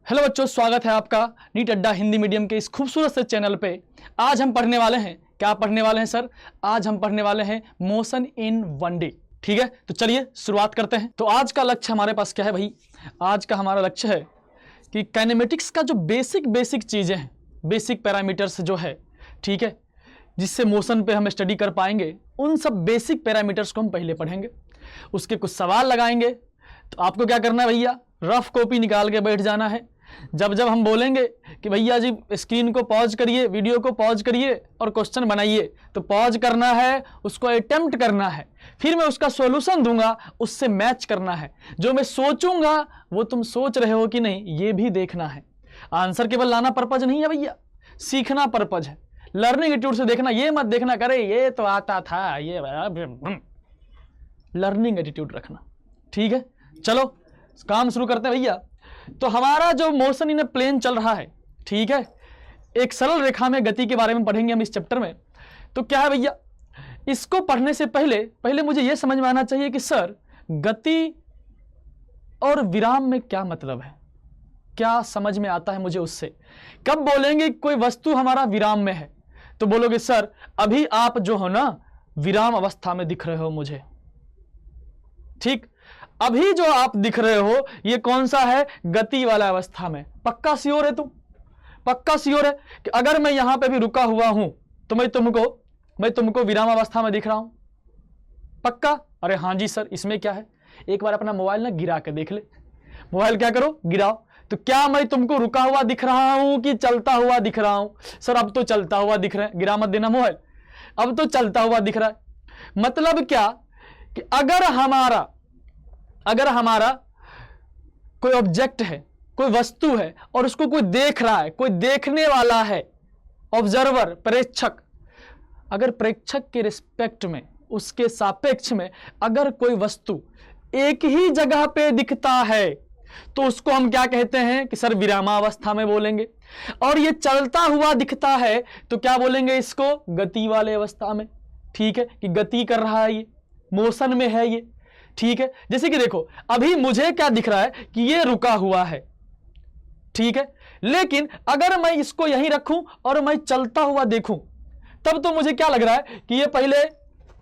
Hello बच्चों, स्वागत है आपका नीट अड्डा हिंदी मीडियम के इस खूबसूरत से चैनल पे। आज हम पढ़ने वाले हैं, क्या पढ़ने वाले हैं सर? आज हम पढ़ने वाले हैं मोशन इन 1D। ठीक है, तो चलिए शुरुआत करते हैं। तो आज का लक्ष्य हमारे पास क्या है भाई? आज का हमारा लक्ष्य है कि काइनेमेटिक्स का जो बेसिक चीज़ें हैं, बेसिक पैरामीटर्स जो है, ठीक है, जिससे मोशन पे हम स्टडी कर पाएंगे, उन सब बेसिक पैरामीटर्स को हम पहले पढ़ेंगे। उसके कुछ सवाल लगाएंगे। तो आपको क्या करना है भैया? रफ कॉपी निकाल के बैठ जाना है। जब जब हम बोलेंगे कि भैया जी स्क्रीन को पॉज करिए, वीडियो को पॉज करिए और क्वेश्चन बनाइए, तो पॉज करना है, उसको अटेम्प्ट करना है, फिर मैं उसका सॉल्यूशन दूंगा, उससे मैच करना है। जो मैं सोचूंगा वो तुम सोच रहे हो कि नहीं, ये भी देखना है। आंसर केवल लाना पर्पज नहीं है भैया, सीखना पर्पज है। लर्निंग एटीट्यूड से देखना, ये मत देखना करे ये तो आता था, ये लर्निंग एटीट्यूड रखना। ठीक है, चलो काम शुरू करते हैं भैया। तो हमारा जो मोशन इन प्लेन चल रहा है, ठीक है, एक सरल रेखा में गति के बारे में पढ़ेंगे हम इस चैप्टर में। तो क्या है भैया, इसको पढ़ने से पहले मुझे यह समझ में आना चाहिए कि सर गति और विराम में क्या मतलब है, क्या समझ में आता है मुझे उससे। कब बोलेंगे कोई वस्तु हमारा विराम में है, तो बोलोगे सर अभी आप जो हो ना विराम अवस्था में दिख रहे हो मुझे। ठीक, अभी जो आप दिख रहे हो ये कौन सा है? गति वाला अवस्था में। पक्का श्योर है तुम? पक्का श्योर है कि अगर मैं यहां पे भी रुका हुआ हूं तो मैं तुमको विराम अवस्था में दिख रहा हूं? पक्का? अरे हां जी सर, इसमें क्या है? एक बार अपना मोबाइल ना गिरा के देख ले। मोबाइल क्या करो, गिराओ। तो क्या मैं तुमको रुका हुआ दिख रहा हूं कि चलता हुआ दिख रहा हूं? सर अब तो चलता हुआ दिख रहा है। गिरा मत देना मोबाइल, अब तो चलता हुआ दिख रहा है। मतलब क्या कि अगर हमारा कोई ऑब्जेक्ट है, कोई वस्तु है और उसको कोई देख रहा है, कोई देखने वाला है, ऑब्जर्वर, प्रेक्षक, अगर प्रेक्षक के रिस्पेक्ट में, उसके सापेक्ष में अगर कोई वस्तु एक ही जगह पे दिखता है तो उसको हम क्या कहते हैं कि सर विरामावस्था में बोलेंगे। और ये चलता हुआ दिखता है तो क्या बोलेंगे इसको? गति वाले अवस्था में। ठीक है, कि गति कर रहा है, ये मोशन में है ये। ठीक है, जैसे कि देखो अभी मुझे क्या दिख रहा है कि ये रुका हुआ है, ठीक है, लेकिन अगर मैं इसको यहीं रखूं और मैं चलता हुआ देखूं तब तो मुझे क्या लग रहा है कि ये पहले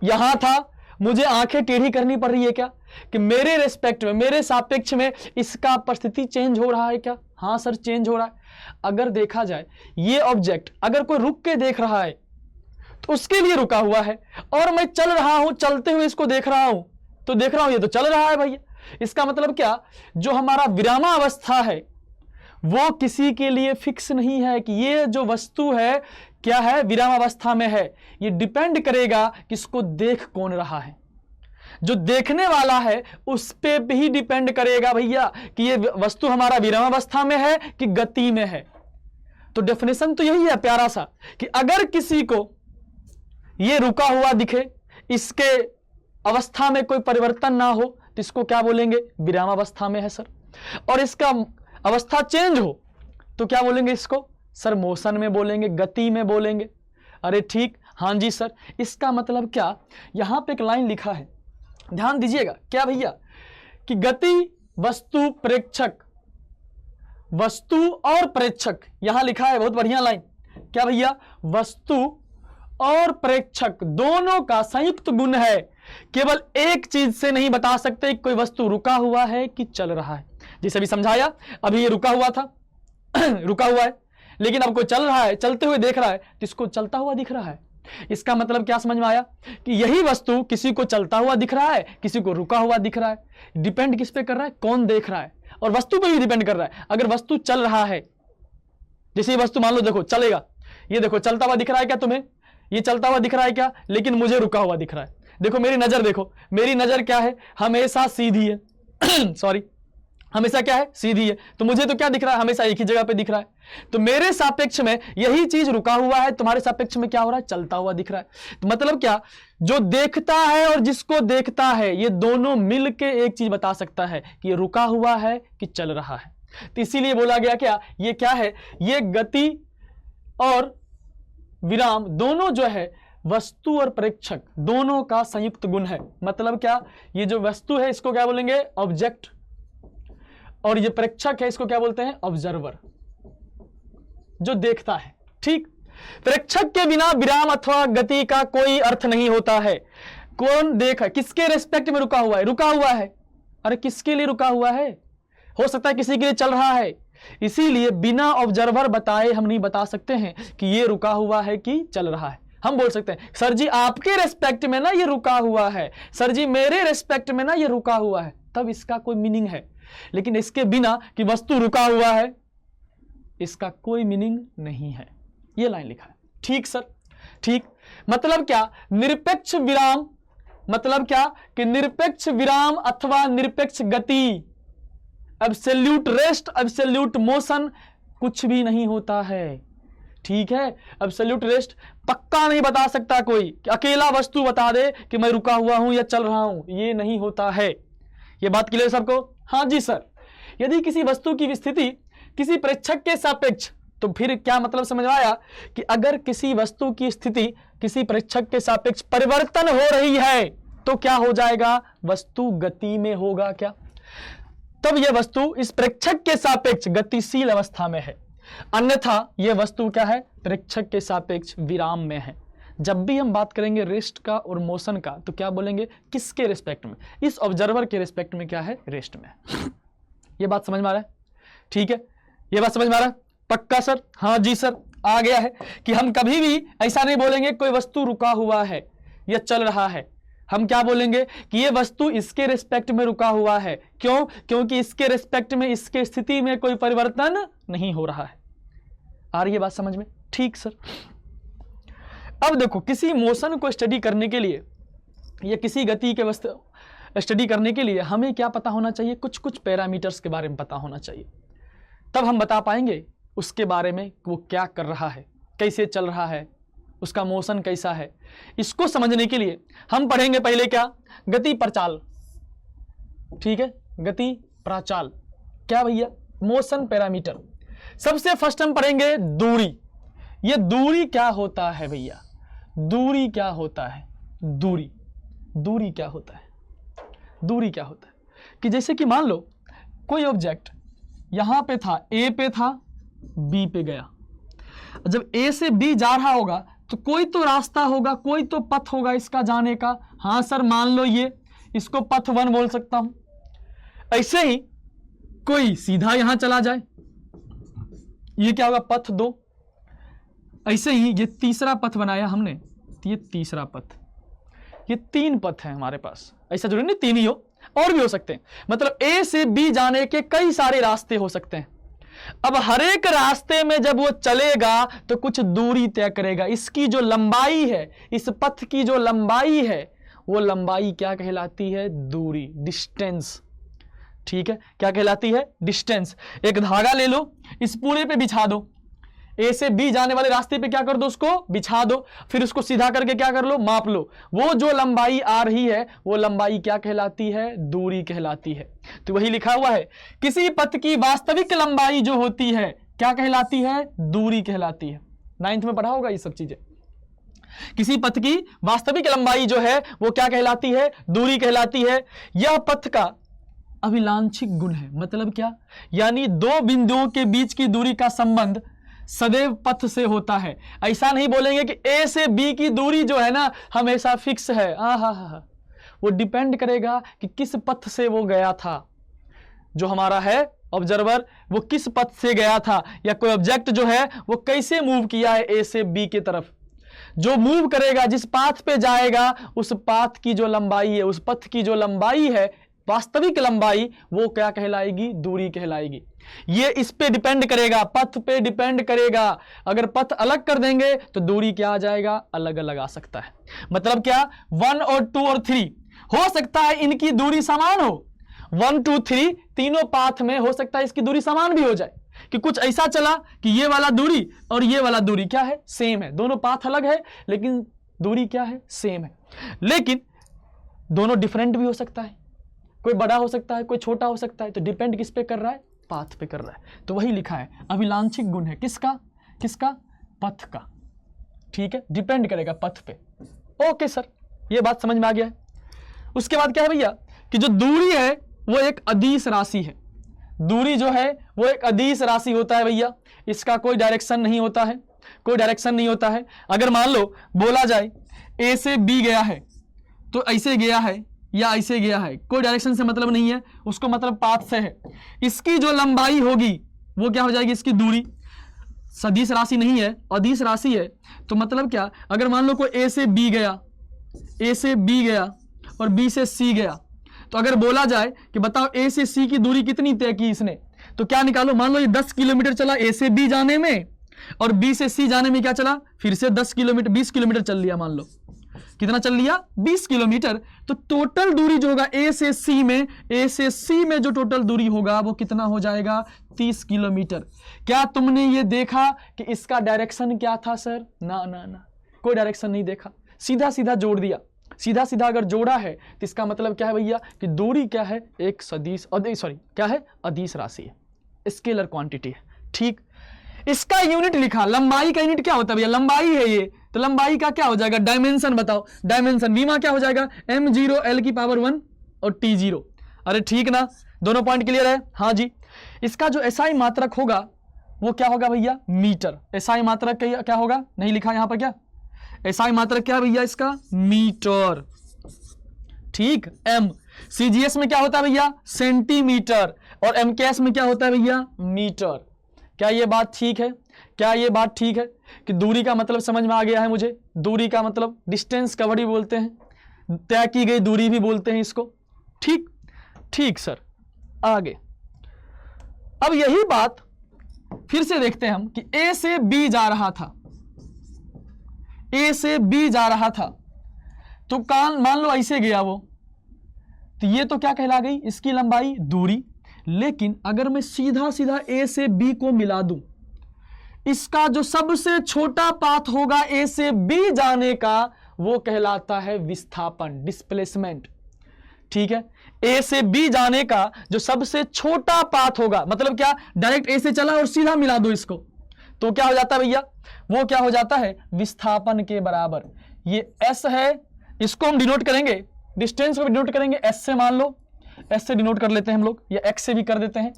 यहां था, मुझे आंखें टेढ़ी करनी पड़ रही है क्या कि मेरे रेस्पेक्ट में, मेरे सापेक्ष में इसका परिस्थिति चेंज हो रहा है क्या? हां सर, चेंज हो रहा है। अगर देखा जाए ये ऑब्जेक्ट अगर कोई रुक के देख रहा है तो उसके लिए रुका हुआ है, और मैं चल रहा हूं, चलते हुए इसको देख रहा हूं तो देख रहा हूं ये तो चल रहा है भैया। इसका मतलब क्या, जो हमारा विरामावस्था है वो किसी के लिए फिक्स नहीं है कि ये जो वस्तु है क्या है, विरामावस्था में है। ये डिपेंड करेगा कि इसको देख कौन रहा है। जो देखने वाला है उस पे भी डिपेंड करेगा भैया कि ये वस्तु हमारा विरामावस्था में है कि गति में है। तो डेफिनेशन तो यही है प्यारा सा कि अगर किसी को ये रुका हुआ दिखे, इसके अवस्था में कोई परिवर्तन ना हो, तो इसको क्या बोलेंगे? विरामावस्था में है सर। और इसका अवस्था चेंज हो तो क्या बोलेंगे इसको? सर मोशन में बोलेंगे, गति में बोलेंगे। अरे ठीक, हां जी सर। इसका मतलब क्या, यहां पे एक लाइन लिखा है, ध्यान दीजिएगा। क्या भैया कि गति, वस्तु, प्रेक्षक, वस्तु और प्रेक्षक, यहां लिखा है बहुत बढ़िया लाइन। क्या भैया? वस्तु और प्रेक्षक दोनों का संयुक्त गुण है। केवल एक चीज से नहीं बता सकते कोई वस्तु रुका हुआ है कि चल रहा है। जैसे अभी समझाया, अभी ये रुका हुआ था रुका हुआ है, लेकिन अब कोई चल रहा है, चलते हुए देख रहा है तो इसको चलता हुआ दिख रहा है। इसका मतलब क्या समझ में आया कि यही वस्तु किसी को चलता हुआ दिख रहा है, किसी को रुका हुआ दिख रहा है। डिपेंड किस पे कर रहा है? कौन देख रहा है, और वस्तु पे भी डिपेंड कर रहा है। अगर वस्तु चल रहा है, जैसे ये वस्तु मान लो देखो चलेगा, ये देखो चलता हुआ दिख रहा है क्या तुम्हें? ये चलता हुआ दिख रहा है क्या? लेकिन मुझे रुका हुआ दिख रहा है। देखो मेरी नजर, देखो मेरी नजर क्या है? हमेशा सीधी है सॉरी, हमेशा क्या है? सीधी है। तो मुझे तो क्या दिख रहा है? हमेशा एक ही जगह पे दिख रहा है। तो मेरे सापेक्ष में यही चीज रुका हुआ है, तुम्हारे सापेक्ष में क्या हो रहा है? चलता हुआ दिख रहा है। तो मतलब क्या, जो देखता है और जिसको देखता है ये दोनों मिलके एक चीज बता सकता है कि ये रुका हुआ है कि चल रहा है। तो इसीलिए बोला गया क्या, ये क्या है? ये गति और विराम दोनों जो है, वस्तु और प्रेक्षक दोनों का संयुक्त गुण है। मतलब क्या, ये जो वस्तु है इसको क्या बोलेंगे? ऑब्जेक्ट, और ये प्रेक्षक है, इसको क्या बोलते हैं? ऑब्जर्वर, जो देखता है। ठीक, प्रेक्षक के बिना विराम अथवा गति का कोई अर्थ नहीं होता है। कौन देखा, किसके रेस्पेक्ट में रुका हुआ है? रुका हुआ है, अरे किसके लिए रुका हुआ है? हो सकता है किसी के लिए चल रहा है, इसीलिए बिना ऑब्जर्वर बताए हम नहीं बता सकते हैं कि ये रुका हुआ है कि चल रहा है। हम बोल सकते हैं सर जी आपके रेस्पेक्ट में ना ये रुका हुआ है, सर जी मेरे रेस्पेक्ट में ना ये रुका हुआ है, तब इसका कोई मीनिंग है। लेकिन इसके बिना कि वस्तु रुका हुआ है, इसका कोई मीनिंग नहीं है। ये लाइन लिखा है। ठीक सर, ठीक, मतलब क्या? निरपेक्ष विराम, मतलब क्या कि निरपेक्ष विराम अथवा निरपेक्ष गति, एब्सोल्यूट रेस्ट, एब्सोल्यूट मोशन कुछ भी नहीं होता है। ठीक है, एब्सोल्यूट रेस्ट पक्का नहीं बता सकता कोई कि अकेला वस्तु बता दे कि मैं रुका हुआ हूं या चल रहा हूं, ये नहीं होता है। ये बात क्लियर सबको? हाँ जी सर। यदि किसी वस्तु की स्थिति किसी प्रेक्षक के सापेक्ष, तो फिर क्या मतलब समझ आया कि अगर किसी वस्तु की स्थिति किसी प्रेक्षक के सापेक्ष परिवर्तन हो रही है तो क्या हो जाएगा? वस्तु गति में होगा क्या? तब यह वस्तु इस प्रेक्षक के सापेक्ष गतिशील अवस्था में है, अन्यथा यह वस्तु क्या है? प्रेक्षक के सापेक्ष विराम में है। जब भी हम बात करेंगे रेस्ट का और मोशन का तो क्या बोलेंगे? किसके रिस्पेक्ट में? इस ऑब्जर्वर के रिस्पेक्ट में क्या है? रेस्ट में। यह बात समझ में आ रहा है? ठीक है, यह बात समझ में आ रहा है? पक्का सर? हाँ जी सर, आ गया है कि हम कभी भी ऐसा नहीं बोलेंगे कोई वस्तु रुका हुआ है या चल रहा है। हम क्या बोलेंगे कि ये वस्तु इसके रिस्पेक्ट में रुका हुआ है। क्यों? क्योंकि इसके रिस्पेक्ट में, इसके स्थिति में कोई परिवर्तन नहीं हो रहा है। आ रही है बात समझ में? ठीक सर। अब देखो, किसी मोशन को स्टडी करने के लिए या किसी गति के वस्तु स्टडी करने के लिए हमें क्या पता होना चाहिए? कुछ कुछ पैरामीटर्स के बारे में पता होना चाहिए, तब हम बता पाएंगे उसके बारे में कि वो क्या कर रहा है, कैसे चल रहा है, उसका मोशन कैसा है। इसको समझने के लिए हम पढ़ेंगे पहले क्या? गति प्रचाल। ठीक है, गति प्रचाल क्या भैया? Motion parameter. सबसे फर्स्ट हम पढ़ेंगे दूरी। ये दूरी क्या होता है भैया? दूरी क्या होता है? दूरी, दूरी क्या होता है? दूरी क्या होता है कि जैसे कि मान लो कोई ऑब्जेक्ट यहां पे था, ए पे था, बी पे गया। जब ए से बी जा रहा होगा तो कोई तो रास्ता होगा, कोई तो पथ होगा इसका जाने का। हाँ सर, मान लो ये, इसको पथ 1 बोल सकता हूं। ऐसे ही कोई सीधा यहां चला जाए, ये क्या होगा? पथ 2। ऐसे ही ये तीसरा पथ बनाया हमने, तो ये तीसरा पथ। ये 3 पथ है हमारे पास। ऐसा जरूरी नहीं 3 ही हो, और भी हो सकते हैं। मतलब ए से बी जाने के कई सारे रास्ते हो सकते हैं। अब हर एक रास्ते में जब वो चलेगा तो कुछ दूरी तय करेगा। इसकी जो लंबाई है, इस पथ की जो लंबाई है, वो लंबाई क्या कहलाती है? दूरी, डिस्टेंस। ठीक है, क्या कहलाती है? डिस्टेंस। एक धागा ले लो, इस पूरे पे बिछा दो, ए से बी जाने वाले रास्ते पे क्या कर दो? उसको बिछा दो, फिर उसको सीधा करके क्या कर लो? माप लो। वो जो लंबाई आ रही है वो लंबाई क्या कहलाती है? दूरी कहलाती है। तो वही लिखा हुआ है, किसी पथ की वास्तविक लंबाई जो होती है क्या कहलाती है? दूरी कहलाती है। 9th में पढ़ा होगा ये सब चीजें। किसी पथ की वास्तविक लंबाई जो है वो क्या कहलाती है? दूरी कहलाती है। यह पथ का अभिलांछिक गुण है। मतलब क्या? यानी 2 बिंदुओं के बीच की दूरी का संबंध सदैव पथ से होता है। ऐसा नहीं बोलेंगे कि ए से बी की दूरी जो है ना हमेशा फिक्स है। वो डिपेंड करेगा कि किस पथ से वो गया था। जो हमारा है ऑब्जर्वर, वो किस पथ से गया था, या कोई ऑब्जेक्ट जो है वो कैसे मूव किया है ए से बी की तरफ। जो मूव करेगा, जिस पाथ पे जाएगा, उस पाथ की जो लंबाई है, उस पथ की जो लंबाई है, वास्तविक लंबाई, वो क्या कहलाएगी? दूरी कहलाएगी। ये इस पे डिपेंड करेगा, पथ पे डिपेंड करेगा। अगर पथ अलग कर देंगे तो दूरी क्या आ जाएगा? अलग अलग आ सकता है। मतलब क्या? 1 और 2 और 3 हो सकता है इनकी दूरी समान हो। 1 2 3 तीनों पाथ में हो सकता है इसकी दूरी समान भी हो जाए, कि कुछ ऐसा चला कि ये वाला दूरी और ये वाला दूरी क्या है? सेम है। दोनों पाथ अलग है लेकिन दूरी क्या है? सेम है। लेकिन दोनों डिफरेंट भी हो सकता है, कोई बड़ा हो सकता है, कोई छोटा हो सकता है। तो डिपेंड किस पे कर रहा है? पाथ पे कर रहा है। तो वही लिखा है, अभिलांछिक गुण है किसका? किसका? पथ का। ठीक है, डिपेंड करेगा पथ पे। ओके सर, ये बात समझ में आ गया है। उसके बाद क्या है भैया कि जो दूरी है वो एक अदिश राशि है। दूरी जो है वो एक अदिश राशि होता है भैया, इसका कोई डायरेक्शन नहीं होता है, कोई डायरेक्शन नहीं होता है। अगर मान लो बोला जाए ए से बी गया है तो ऐसे गया है या ऐसे गया है, कोई डायरेक्शन से मतलब नहीं है, उसको मतलब पाथ से है। इसकी जो लंबाई होगी वो क्या हो जाएगी, इसकी दूरी, सदिश राशि नहीं है, अदिश राशि है। तो मतलब क्या, अगर मान लो कोई ए से बी गया, ए से बी गया और बी से सी गया, तो अगर बोला जाए कि बताओ ए से सी की दूरी कितनी तय की इसने, तो क्या निकालो, मान लो ये 10 किलोमीटर चला ए से बी जाने में और बी से सी जाने में क्या चला, फिर से 10 किलोमीटर, 20 किलोमीटर चल लिया, मान लो कितना चल लिया, 20 किलोमीटर। तो टोटल दूरी जो होगा ए से सी में, ए से सी में जो टोटल दूरी होगा वो कितना हो जाएगा, 30 किलोमीटर। क्या तुमने ये देखा कि इसका डायरेक्शन क्या था सर, ना ना ना, कोई डायरेक्शन नहीं देखा, सीधा सीधा जोड़ दिया। सीधा सीधा अगर जोड़ा है तो इसका मतलब क्या है भैया कि दूरी क्या है, एक सदिश, सॉरी क्या है, अदिश राशि है, स्केलर क्वांटिटी है। ठीक, इसका यूनिट लिखा, लंबाई का यूनिट क्या होता है भैया, लंबाई है ये, तो लंबाई का क्या हो जाएगा, डायमेंशन बताओ, डायमेंशन वीमा क्या हो जाएगा, m0 l की पावर 1 और t0। अरे ठीक ना, दोनों पॉइंट क्लियर है, हाँ जी। इसका जो एसआई मात्रक होगा वो क्या होगा भैया, मीटर। एसआई मात्रक क्या होगा, नहीं लिखा यहां पर, क्या एसआई मात्रक क्या भैया इसका, मीटर। ठीक, m सीजीएस में क्या होता है भैया, सेंटीमीटर, और एमकेएस में क्या होता है भैया, मीटर। क्या ये बात ठीक है, क्या ये बात ठीक है कि दूरी का मतलब समझ में आ गया है मुझे, दूरी का मतलब डिस्टेंस कवर्ड भी बोलते हैं, तय की गई दूरी भी बोलते हैं इसको। ठीक, ठीक सर, आगे अब यही बात फिर से देखते हैं हम कि ए से बी जा रहा था, ए से बी जा रहा था, तो मान लो ऐसे गया वो, तो ये तो क्या कहला गई, इसकी लंबाई, दूरी। लेकिन अगर मैं सीधा सीधा ए से बी को मिला दूं, इसका जो सबसे छोटा पाथ होगा ए से बी जाने का वो कहलाता है विस्थापन, डिस्प्लेसमेंट। ठीक है, ए से बी जाने का जो सबसे छोटा पाथ होगा, मतलब क्या, डायरेक्ट ए से चला और सीधा मिला दो इसको, तो क्या हो जाता है भैया, वो क्या हो जाता है, विस्थापन के बराबर। ये एस है, इसको हम डिनोट करेंगे, डिस्टेंस को डिनोट करेंगे एस से, मान लो एस से डिनोट कर लेते हैं हम लोग, या एक्स से भी कर देते हैं,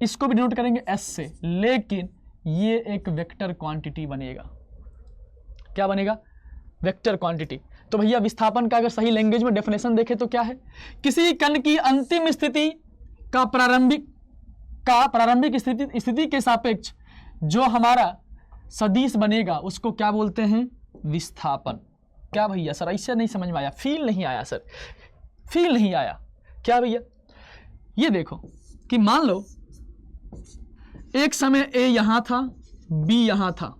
इसको भी डिनोट करेंगे एस से। लेकिन ये एक वेक्टर क्वांटिटी बनेगा, क्या बनेगा, वेक्टर क्वांटिटी। तो भैया विस्थापन का अगर सही लैंग्वेज में डेफिनेशन देखें तो क्या है, किसी कण की अंतिम स्थिति का प्रारंभिक स्थिति के सापेक्ष जो हमारा सदिश बनेगा उसको क्या बोलते हैं, विस्थापन। क्या भैया सर ऐसे नहीं समझ में आया, फील नहीं आया सर, फील नहीं आया क्या भैया। ये देखो कि मान लो एक समय ए यहां था, बी यहां था,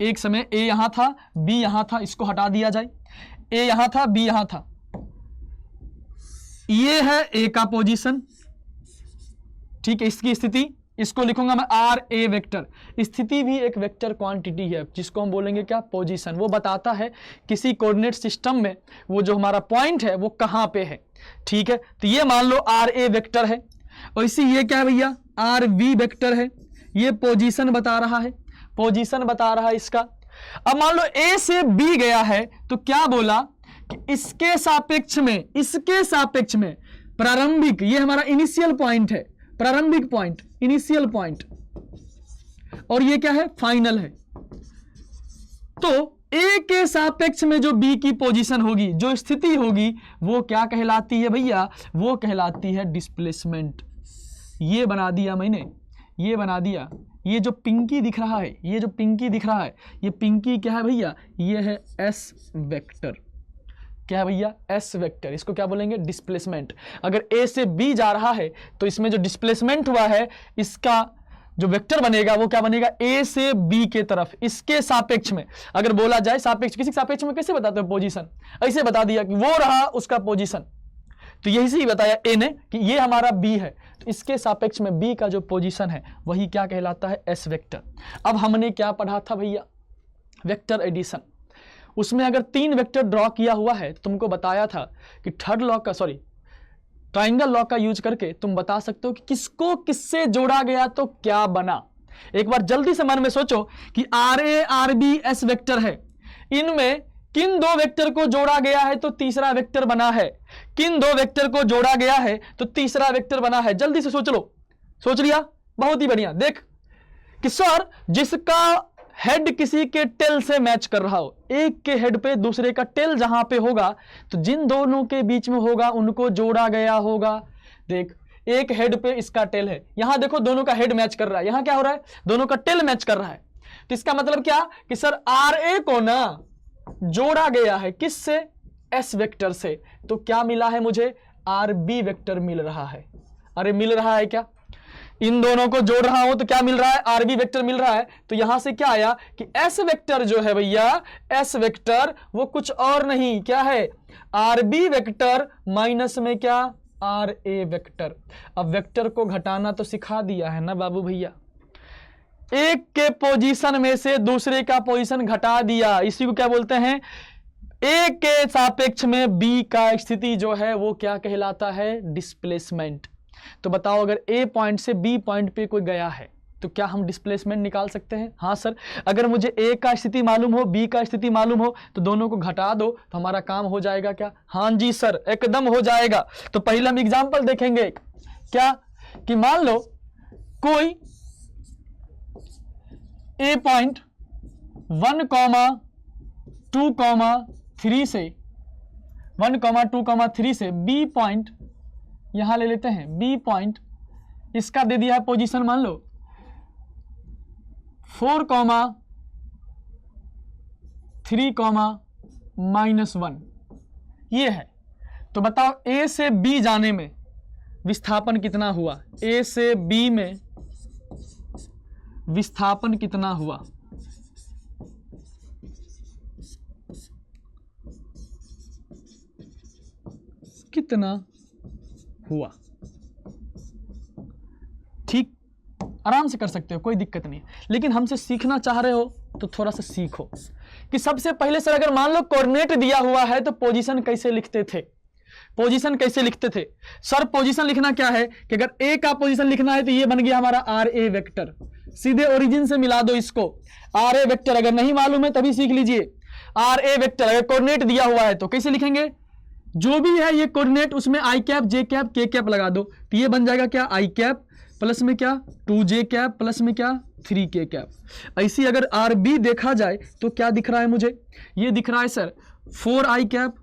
एक समय ए यहां था, बी यहां था, इसको हटा दिया जाए, ए यहां था, बी यहां था, ये है ए का पोजीशन। ठीक है, इसकी स्थिति, इसको लिखूंगा मैं आर ए वेक्टर। स्थिति भी एक वेक्टर क्वांटिटी है जिसको हम बोलेंगे क्या, पोजीशन। वो बताता है किसी कोऑर्डिनेट सिस्टम में वो जो हमारा पॉइंट है वो कहां पे है। ठीक है, तो ये मान लो आर ए वेक्टर है, और इसी ये क्या है भैया, आर वी वेक्टर है, ये पोजीशन बता रहा है, पोजीशन बता रहा है इसका। अब मान लो ए से बी गया है, तो क्या बोला कि इसके सापेक्ष में प्रारंभिक, ये हमारा इनिशियल पॉइंट है, प्रारंभिक पॉइंट, इनिशियल पॉइंट, और ये क्या है, फाइनल है। तो ए के सापेक्ष में जो बी की पोजीशन होगी, जो स्थिति होगी, वो क्या कहलाती है भैया, वो कहलाती है डिस्प्लेसमेंट। ये बना दिया मैंने, ये बना दिया। ये जो पिंकी दिख रहा है, ये जो पिंकी दिख रहा है, ये पिंकी क्या है भैया, ये है एस वेक्टर। क्या है भैया, एस वेक्टर। इसको क्या बोलेंगे, डिस्प्लेसमेंट। अगर ए से बी जा रहा है तो इसमें जो डिस्प्लेसमेंट हुआ है, इसका जो वेक्टर बनेगा वो क्या बनेगा, ए से बी के तरफ, इसके सापेक्ष में। अगर बोला जाए सापेक्ष, किसी सापेक्ष में कैसे बताते हो पोजीशन, ऐसे बता दिया कि वो रहा उसका पोजीशन। तो यही से ही बताया ए ने कि ये हमारा बी है, तो इसके सापेक्ष में बी का जो पोजीशन है वही क्या कहलाता है, एस वेक्टर। अब हमने क्या पढ़ा था भैया, वेक्टर एडिशन। उसमें अगर 3 वेक्टर ड्रॉ किया हुआ है, तुमको बताया था कि ट्राइंगल लॉ का यूज करके तुम बता सकते हो कि किसको किससे जोड़ा गया तो क्या बना। एक बार जल्दी से मन में सोचो कि R A R B S vector है, इनमें किन दो वेक्टर को जोड़ा गया है तो तीसरा वेक्टर बना है, किन दो वेक्टर को जोड़ा गया है तो तीसरा वेक्टर बना है। जल्दी से सोच लो, सोच लिया, बहुत ही बढ़िया। देख कि सर जिसका हेड किसी के टेल से मैच कर रहा हो, एक के हेड पे दूसरे का टेल जहां पे होगा तो जिन दोनों के बीच में होगा उनको जोड़ा गया होगा। देख एक हेड पे इसका टेल है, यहां देखो दोनों का हेड मैच कर रहा है, यहां क्या हो रहा है, दोनों का टेल मैच कर रहा है। तो इसका मतलब क्या कि सर आर ए को ना जोड़ा गया है किससे, एस वेक्टर से। तो क्या मिला है मुझे, आर बी वेक्टर मिल रहा है। अरे मिल रहा है क्या, इन दोनों को जोड़ रहा हूं तो क्या मिल रहा है, आर बी वेक्टर मिल रहा है। तो यहां से क्या आया कि एस वेक्टर जो है भैया, एस वेक्टर वो कुछ और नहीं, क्या है, आर बी वेक्टर माइनस में क्या, आर ए वेक्टर। अब वेक्टर को घटाना तो सिखा दिया है ना बाबू भैया, एक के पोजीशन में से दूसरे का पोजीशन घटा दिया, इसी को क्या बोलते हैं, ए के सापेक्ष में बी का स्थिति जो है वो क्या कहलाता है, डिस्प्लेसमेंट। तो बताओ अगर ए पॉइंट से बी पॉइंट पे कोई गया है तो क्या हम डिस्प्लेसमेंट निकाल सकते हैं। हाँ सर, अगर मुझे ए का स्थिति मालूम हो, बी का स्थिति मालूम हो तो दोनों को घटा दो तो हमारा काम हो जाएगा क्या। हाँ जी सर, एकदम हो जाएगा। तो पहले हम एग्जांपल देखेंगे क्या, कि मान लो कोई ए पॉइंट 1,2,3 से 1,2,3 से बी पॉइंट यहां ले लेते हैं, बी पॉइंट इसका दे दिया है पोजीशन मान लो 4,3,-1 ये है। तो बताओ ए से बी जाने में विस्थापन कितना हुआ, ए से बी में विस्थापन कितना हुआ, कितना हुआ। ठीक, आराम से कर सकते हो, कोई दिक्कत नहीं। लेकिन हमसे सीखना चाह रहे हो तो थोड़ा सा सीखो कि सबसे पहले सर अगर मान लो कोऑर्डिनेट दिया हुआ है तो पोजीशन कैसे लिखते थे, पोजीशन कैसे लिखते थे। सर पोजीशन लिखना क्या है कि अगर ए का पोजीशन लिखना है तो ये बन गया हमारा आर ए वेक्टर, सीधे ओरिजिन से मिला दो इसको, आर ए वेक्टर। अगर नहीं मालूम है तभी सीख लीजिए, आर ए वेक्टर अगर कोऑर्डिनेट दिया हुआ है तो कैसे लिखेंगे, जो भी है ये कोऑर्डिनेट उसमें आई कैप, जे कैप, के कैप लगा दो तो ये बन जाएगा क्या, आई कैप प्लस में क्या 2j कैप प्लस में क्या 3k कैप। ऐसी अगर आर बी देखा जाए तो क्या दिख रहा है मुझे, ये दिख रहा है सर 4i कैप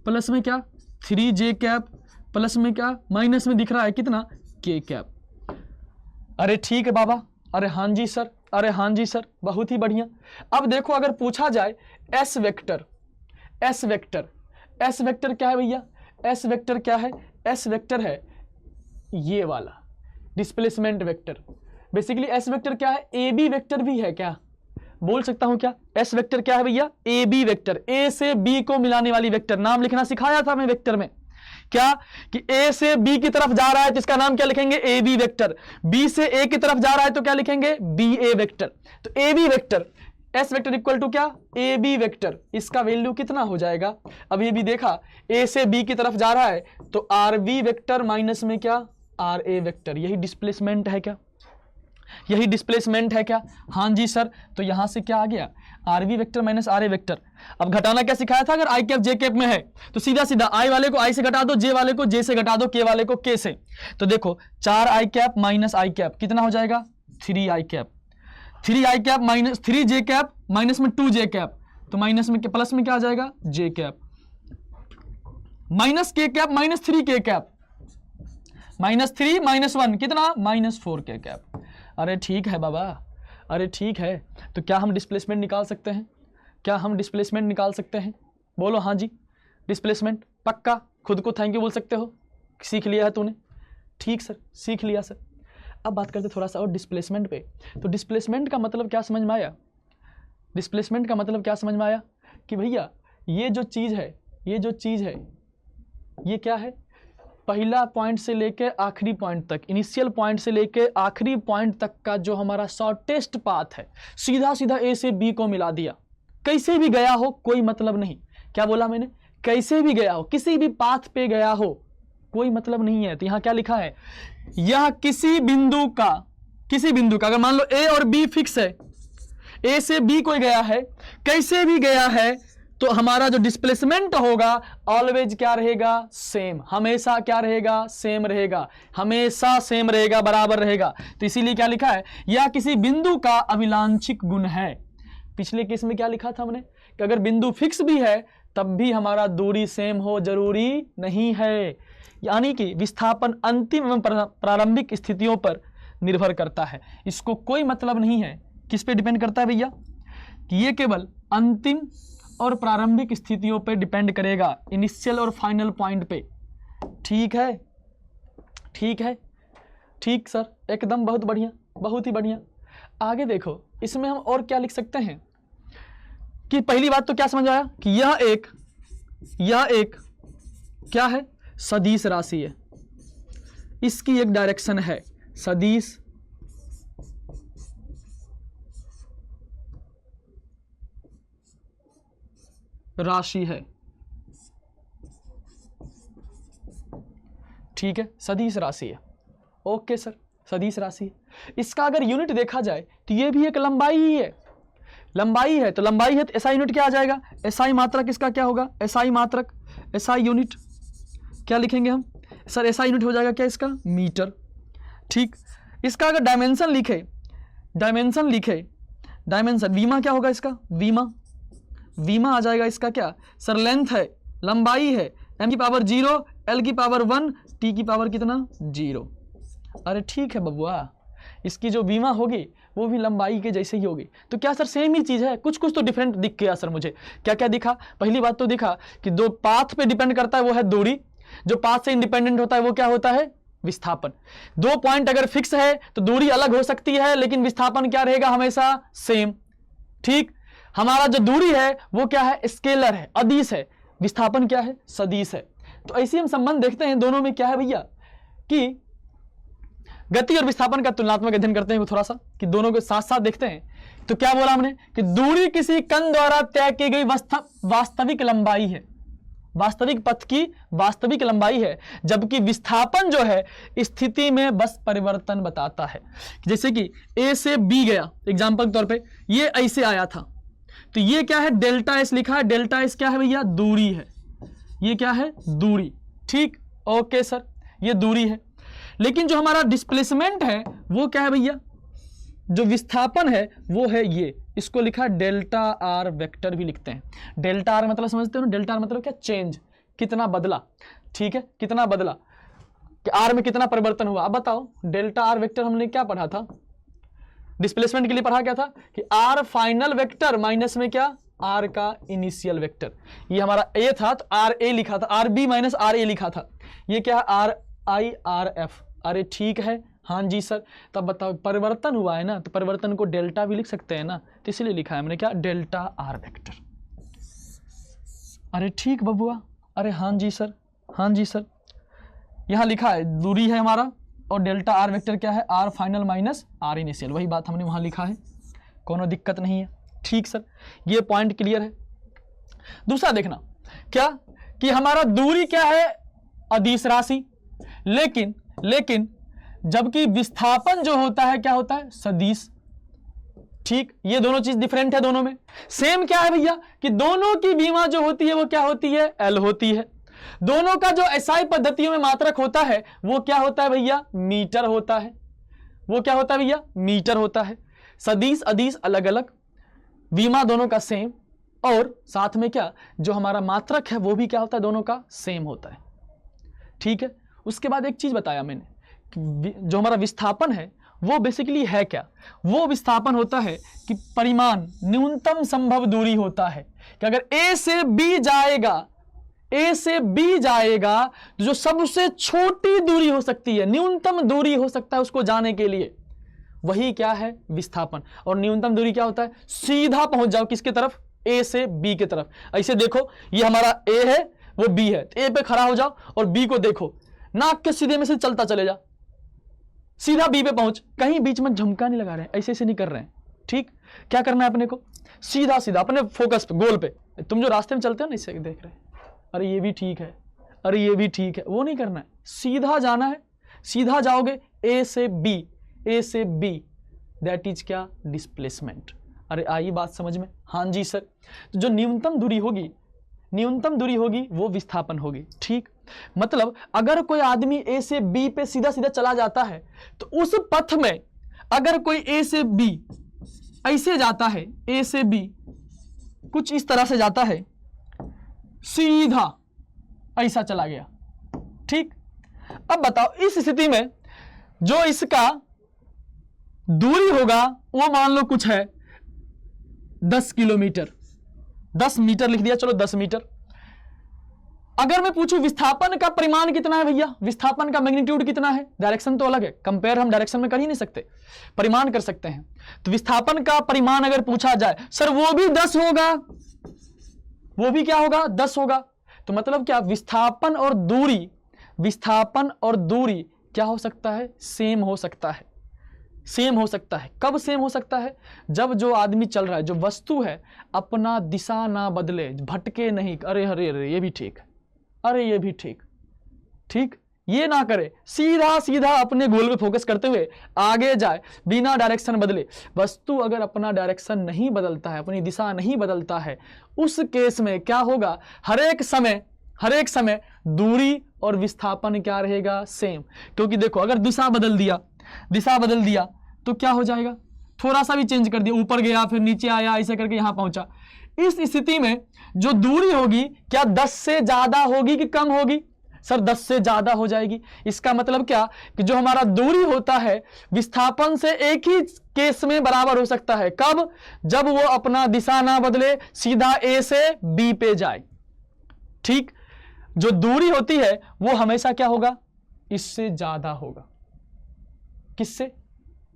प्लस में क्या 3j कैप प्लस में क्या माइनस में दिख रहा है कितना k कैप। अरे ठीक है बाबा, अरे हाँ जी सर, अरे हाँ जी सर, बहुत ही बढ़िया। अब देखो अगर पूछा जाए S vector, S vector, S vector क्या है भैया, एस वेक्टर क्या है, एस वेक्टर है ये वाला displacement vector. Basically S vector क्या है, ए बी वेक्टर भी है क्या, बोल सकता हूं क्या, एस वेक्टर क्या है भैया, ए बी वेक्टर, ए से बी को मिलाने वाली वेक्टर। नाम लिखना सिखाया था मैं वेक्टर में, क्या कि ए से बी की तरफ जा रहा है तो इसका नाम क्या लिखेंगे, ए बी वेक्टर। बी से ए की तरफ जा रहा है तो क्या लिखेंगे, बी ए वेक्टर। तो A B vector S vector equal to क्या, ए बी वेक्टर। इसका वैल्यू कितना हो जाएगा, अब ये भी देखा ए से बी की तरफ जा रहा है तो आर बी वेक्टर माइनस में क्या आर ए वेक्टर। यही डिस्प्लेसमेंट है क्या, यही डिस्प्लेसमेंट है क्या। हाँ जी सर, तो यहां से क्या आ गया R B vector minus R A vector. अब घटाना क्या सिखाया था, अगर आई कैप जे कैप में है तो सीधा सीधा आई वाले को आई से घटा दो, जे वाले को जे से घटा दो, के वाले को के से। तो देखो 4i कैप माइनस आई कैप कितना हो जाएगा 3i cap, 3i cap minus 3j cap minus में 2j कैप, तो माइनस में प्लस में क्या आ जाएगा j cap, minus k cap minus 3k cap, minus 3 minus 1 कितना माइनस 4k कैप। अरे ठीक है बाबा, अरे ठीक है। तो क्या हम डिस्प्लेसमेंट निकाल सकते हैं, क्या हम डिस्प्लेसमेंट निकाल सकते हैं, बोलो हाँ जी। डिस्प्लेसमेंट पक्का, खुद को थैंक यू बोल सकते हो, सीख लिया है तूने, ठीक सर सीख लिया सर। अब बात करते थोड़ा सा और डिस्प्लेसमेंट पे। तो डिस्प्लेसमेंट का मतलब क्या समझ में आया, डिस्प्लेसमेंट का मतलब क्या समझ में आया कि भैया ये जो चीज़ है, ये जो चीज़ है ये क्या है, पहला पॉइंट से लेके आखिरी पॉइंट तक, इनिशियल पॉइंट से लेके आखिरी पॉइंट तक का जो हमारा शॉर्टेस्ट पाथ है, सीधा सीधा ए से बी को मिला दिया। कैसे भी गया हो कोई मतलब नहीं, क्या बोला मैंने, कैसे भी गया हो, किसी भी पाथ पे गया हो कोई मतलब नहीं है। तो यहां क्या लिखा है, यह किसी बिंदु का, किसी बिंदु का, अगर मान लो ए और बी फिक्स है, ए से बी कोई गया है, कैसे भी गया है तो हमारा जो डिस्प्लेसमेंट होगा ऑलवेज क्या रहेगा, सेम, हमेशा क्या रहेगा, सेम रहेगा, हमेशा सेम रहेगा, बराबर रहेगा। तो इसीलिए क्या लिखा है, यह किसी बिंदु का अभिलांछिक गुण है। पिछले केस में क्या लिखा था हमने कि अगर बिंदु फिक्स भी है तब भी हमारा दूरी सेम हो जरूरी नहीं है, यानी कि विस्थापन अंतिम एवं प्रारंभिक स्थितियों पर निर्भर करता है। इसको कोई मतलब नहीं है, किस पे डिपेंड करता है भैया, कि ये केवल अंतिम और प्रारंभिक स्थितियों पे डिपेंड करेगा, इनिशियल और फाइनल पॉइंट पे। ठीक है, ठीक है, ठीक सर, एकदम बहुत बढ़िया, बहुत ही बढ़िया। आगे देखो, इसमें हम और क्या लिख सकते हैं कि पहली बात तो क्या समझ आया कि यह एक क्या है, सदिश राशि है, इसकी एक डायरेक्शन है, सदिश राशि है। ठीक है, सदिश राशि है। ओके सर, सदिश राशि है। इसका अगर यूनिट देखा जाए तो ये भी एक लंबाई ही है, लंबाई है तो लंबाई है तो एसआई यूनिट क्या आ जाएगा, एसआई मात्रक इसका क्या होगा, एसआई मात्रक, एसआई यूनिट क्या लिखेंगे हम सर, एसआई यूनिट हो जाएगा क्या इसका, मीटर। ठीक, इसका अगर डायमेंशन लिखे, डायमेंशन वीमा क्या होगा इसका, वीमा आ जाएगा इसका क्या सर, लेंथ है, लंबाई है, m की पावर 0, l की पावर 1, t की पावर कितना 0। अरे ठीक है बबुआ, इसकी जो वीमा होगी वो भी लंबाई के जैसे ही होगी। तो क्या सर सेम ही चीज है, कुछ कुछ तो डिफरेंट दिख गया सर मुझे। क्या क्या दिखा, पहली बात तो दिखा कि दो पाथ पे डिपेंड करता है वो है दूरी, जो पाथ से इंडिपेंडेंट होता है वो क्या होता है, विस्थापन। दो पॉइंट अगर फिक्स है तो दूरी अलग हो सकती है लेकिन विस्थापन क्या रहेगा, हमेशा सेम। ठीक, हमारा जो दूरी है वो क्या है, स्केलर है, अदिश है, विस्थापन क्या है, सदिश है। तो ऐसे हम संबंध देखते हैं दोनों में क्या है भैया, कि गति और विस्थापन का तुलनात्मक अध्ययन करते हैं थोड़ा सा, कि दोनों के साथ साथ देखते हैं। तो क्या बोला हमने कि दूरी किसी कण द्वारा तय की गई वास्तविक लंबाई है, वास्तविक पथ की वास्तविक लंबाई है, जबकि विस्थापन जो है स्थिति में बस परिवर्तन बताता है। जैसे कि ए से बी गया, एग्जांपल के तौर पे ये ऐसे आया था, तो ये क्या है, डेल्टा एस लिखा है, डेल्टा एस क्या है भैया, दूरी है, ये क्या है, दूरी। ठीक, ओके सर, ये दूरी है। लेकिन जो हमारा डिस्प्लेसमेंट है वो क्या है भैया, जो विस्थापन है वो है ये, इसको लिखा डेल्टा आर वेक्टर भी लिखते हैं। डेल्टा आर मतलब समझते हो ना, डेल्टा आर मतलब क्या, चेंज, कितना बदला। ठीक है, कितना बदला, कि आर में कितना परिवर्तन हुआ। अब बताओ, डेल्टा आर वेक्टर हमने क्या पढ़ा था, डिस्प्लेसमेंट के लिए पढ़ा क्या था कि आर फाइनल वेक्टर माइनस में क्या, आर का इनिशियल वेक्टर। ये हमारा ए था तो आर ए लिखा था, आर बी माइनस आर ए लिखा था, ये क्या है, आर आई आर एफ। अरे ठीक है, हाँ जी सर। तब बताओ, परिवर्तन हुआ है ना, तो परिवर्तन को डेल्टा भी लिख सकते हैं ना, तो इसलिए लिखा है हमने क्या, डेल्टा आर वेक्टर। अरे ठीक बबुआ, अरे हाँ जी सर, हाँ जी सर। यहां लिखा है दूरी है हमारा, और डेल्टा आर वेक्टर क्या है, R final minus R initial, वही बात हमने वहां लिखा है, कोनो दिक्कत नहीं है। ठीक सर, ये पॉइंट क्लियर है। दूसरा देखना क्या, कि हमारा दूरी क्या है, अदिश राशि, लेकिन जबकि विस्थापन जो होता है क्या होता है, सदिश। ठीक, ये दोनों चीज डिफरेंट है, दोनों में सेम क्या है भैया, कि दोनों की वीमा जो होती है वो क्या होती है, एल होती है। दोनों का जो एसआई पद्धतियों में मात्रक होता है वो क्या होता है भैया, मीटर होता है। वो क्या होता है भैया, मीटर होता है। सदिश अदिश अलग अलग, वीमा दोनों का सेम, और साथ में क्या, जो हमारा मात्रक है वो भी क्या होता है, दोनों का सेम होता है। ठीक है, उसके बाद एक चीज बताया मैंने, जो हमारा विस्थापन है वो बेसिकली है क्या, वो विस्थापन होता है कि परिमाण न्यूनतम संभव दूरी होता है, कि अगर ए से बी जाएगा तो जो सबसे छोटी दूरी हो सकती है, न्यूनतम दूरी हो सकता है उसको जाने के लिए, वही क्या है, विस्थापन। और न्यूनतम दूरी क्या होता है, सीधा पहुंच जाओ किसके तरफ, ए से बी की तरफ। ऐसे देखो, ये हमारा ए है, वो बी है, तो ए पे खड़ा हो जाओ और बी को देखो, नाक के सीधे में से चलता चले जा, सीधा बी पे पहुंच, कहीं बीच में झुमका नहीं लगा रहे हैं, ऐसे नहीं कर रहे हैं। ठीक, क्या करना है अपने को, सीधा सीधा अपने फोकस पे, गोल पे। तुम जो रास्ते में चलते हो ना, इससे देख रहे हैं, अरे ये भी ठीक है, अरे ये भी ठीक है, वो नहीं करना है, सीधा जाना है। सीधा जाओगे ए से बी, दैट इज क्या, डिस्प्लेसमेंट। अरे आई बात समझ में? हाँ जी सर। तो जो न्यूनतम दूरी होगी वो विस्थापन होगी। ठीक, मतलब अगर कोई आदमी ए से बी पे सीधा सीधा चला जाता है तो उस पथ में अगर कोई ए से बी ऐसे जाता है, ए से बी कुछ इस तरह से जाता है, सीधा ऐसा चला गया। ठीक, अब बताओ इस स्थिति में जो इसका दूरी होगा वो मान लो कुछ है 10 किलोमीटर, 10 मीटर लिख दिया, चलो 10 मीटर। अगर मैं पूछूं विस्थापन का परिमाण कितना है भैया, विस्थापन का मैग्नीट्यूड कितना है, डायरेक्शन तो अलग है, कंपेयर हम डायरेक्शन में कर ही नहीं सकते, परिमाण कर सकते हैं। तो विस्थापन का परिमाण अगर पूछा जाए सर वो भी 10 होगा, वो भी क्या होगा 10 होगा। तो मतलब क्या विस्थापन और दूरी क्या हो सकता है, सेम हो सकता है, सेम हो सकता है। कब सेम हो सकता है, जब जो आदमी चल रहा है, जो वस्तु है अपना दिशा ना बदले, भटके नहीं, अरे अरे अरे ये भी ठीक है, अरे ये भी ठीक, ठीक ये ना करे, सीधा सीधा अपने गोल पे फोकस करते हुए आगे जाए बिना डायरेक्शन बदले। वस्तु अगर अपना डायरेक्शन नहीं बदलता है, अपनी दिशा नहीं बदलता है, उस केस में क्या होगा, हर एक समय दूरी और विस्थापन क्या रहेगा, सेम। क्योंकि देखो अगर दिशा बदल दिया तो क्या हो जाएगा, थोड़ा सा भी चेंज कर दिया, ऊपर गया फिर नीचे आया, ऐसे करके यहां पहुंचा, इस स्थिति में जो दूरी होगी क्या 10 से ज्यादा होगी कि कम होगी, सर 10 से ज्यादा हो जाएगी। इसका मतलब क्या कि जो हमारा दूरी होता है विस्थापन से एक ही केस में बराबर हो सकता है, कब, जब वो अपना दिशा ना बदले, सीधा ए से बी पे जाए। ठीक, जो दूरी होती है वो हमेशा क्या होगा, इससे ज्यादा होगा। किससे,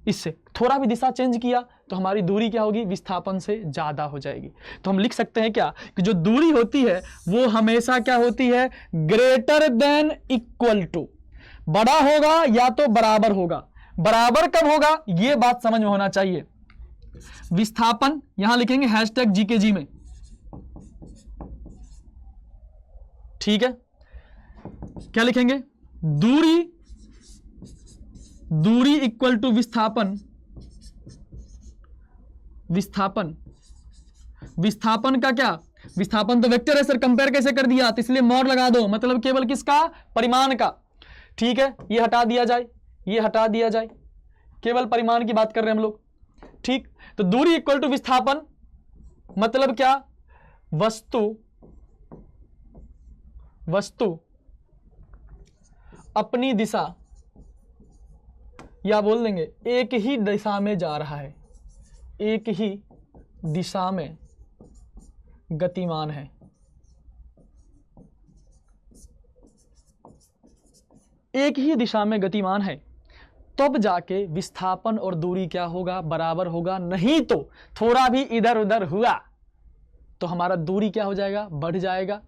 इससे। थोड़ा भी दिशा चेंज किया तो हमारी दूरी क्या होगी, विस्थापन से ज्यादा हो जाएगी। तो हम लिख सकते हैं क्या कि जो दूरी होती है वो हमेशा क्या होती है, ग्रेटर देन इक्वल टू, बड़ा होगा या तो बराबर होगा। बराबर कब होगा, ये बात समझ में होना चाहिए। विस्थापन यहां लिखेंगे #GKG में, ठीक है। क्या लिखेंगे, दूरी इक्वल टू विस्थापन का क्या, विस्थापन तो वेक्टर है सर, कंपेयर कैसे कर दिया, तो इसलिए मोर लगा दो, मतलब केवल किसका, परिमाण का। ठीक है, ये हटा दिया जाए, केवल परिमाण की बात कर रहे हैं हम लोग। ठीक, तो दूरी इक्वल टू विस्थापन मतलब क्या, वस्तु अपनी दिशा, या बोल देंगे एक ही दिशा में जा रहा है, एक ही दिशा में गतिमान है, एक ही दिशा में गतिमान है, तब जाके विस्थापन और दूरी क्या होगा, बराबर होगा। नहीं तो थोड़ा भी इधर उधर हुआ तो हमारा दूरी क्या हो जाएगा, बढ़ जाएगा,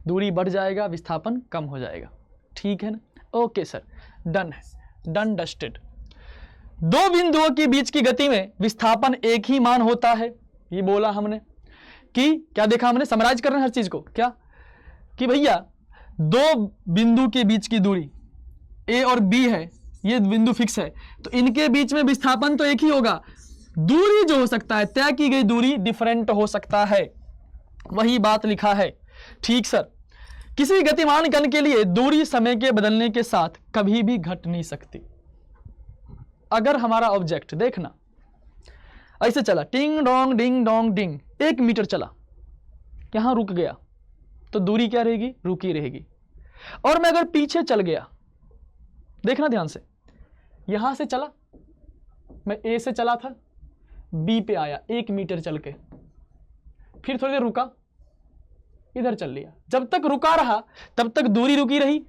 दूरी बढ़ जाएगा, विस्थापन कम हो जाएगा। ठीक है ना, ओके सर, डन है, डन डस्टेड। दो बिंदुओं के बीच की गति में विस्थापन एक ही मान होता है, ये बोला हमने कि क्या देखा हमने, समराइज कर रहे हैं हर चीज को, क्या कि भैया दो बिंदु के बीच की दूरी ए और बी है, ये बिंदु फिक्स है, तो इनके बीच में विस्थापन तो एक ही होगा, दूरी जो हो सकता है, तय की गई दूरी डिफरेंट हो सकता है, वही बात लिखा है। ठीक सर, किसी गतिमान कण के लिए दूरी समय के बदलने के साथ कभी भी घट नहीं सकती। अगर हमारा ऑब्जेक्ट देखना ऐसे चला, टिंग डोंग डिंग डोंग डिंग, 1 मीटर चला, यहां रुक गया, तो दूरी क्या रहेगी, रुकी रहेगी। और मैं अगर पीछे चल गया, देखना ध्यान से, यहां से चला, मैं ए से चला था, बी पे आया 1 मीटर चल के, फिर थोड़ी देर रुका, इधर चल लिया, जब तक रुका रहा तब तक दूरी रुकी रही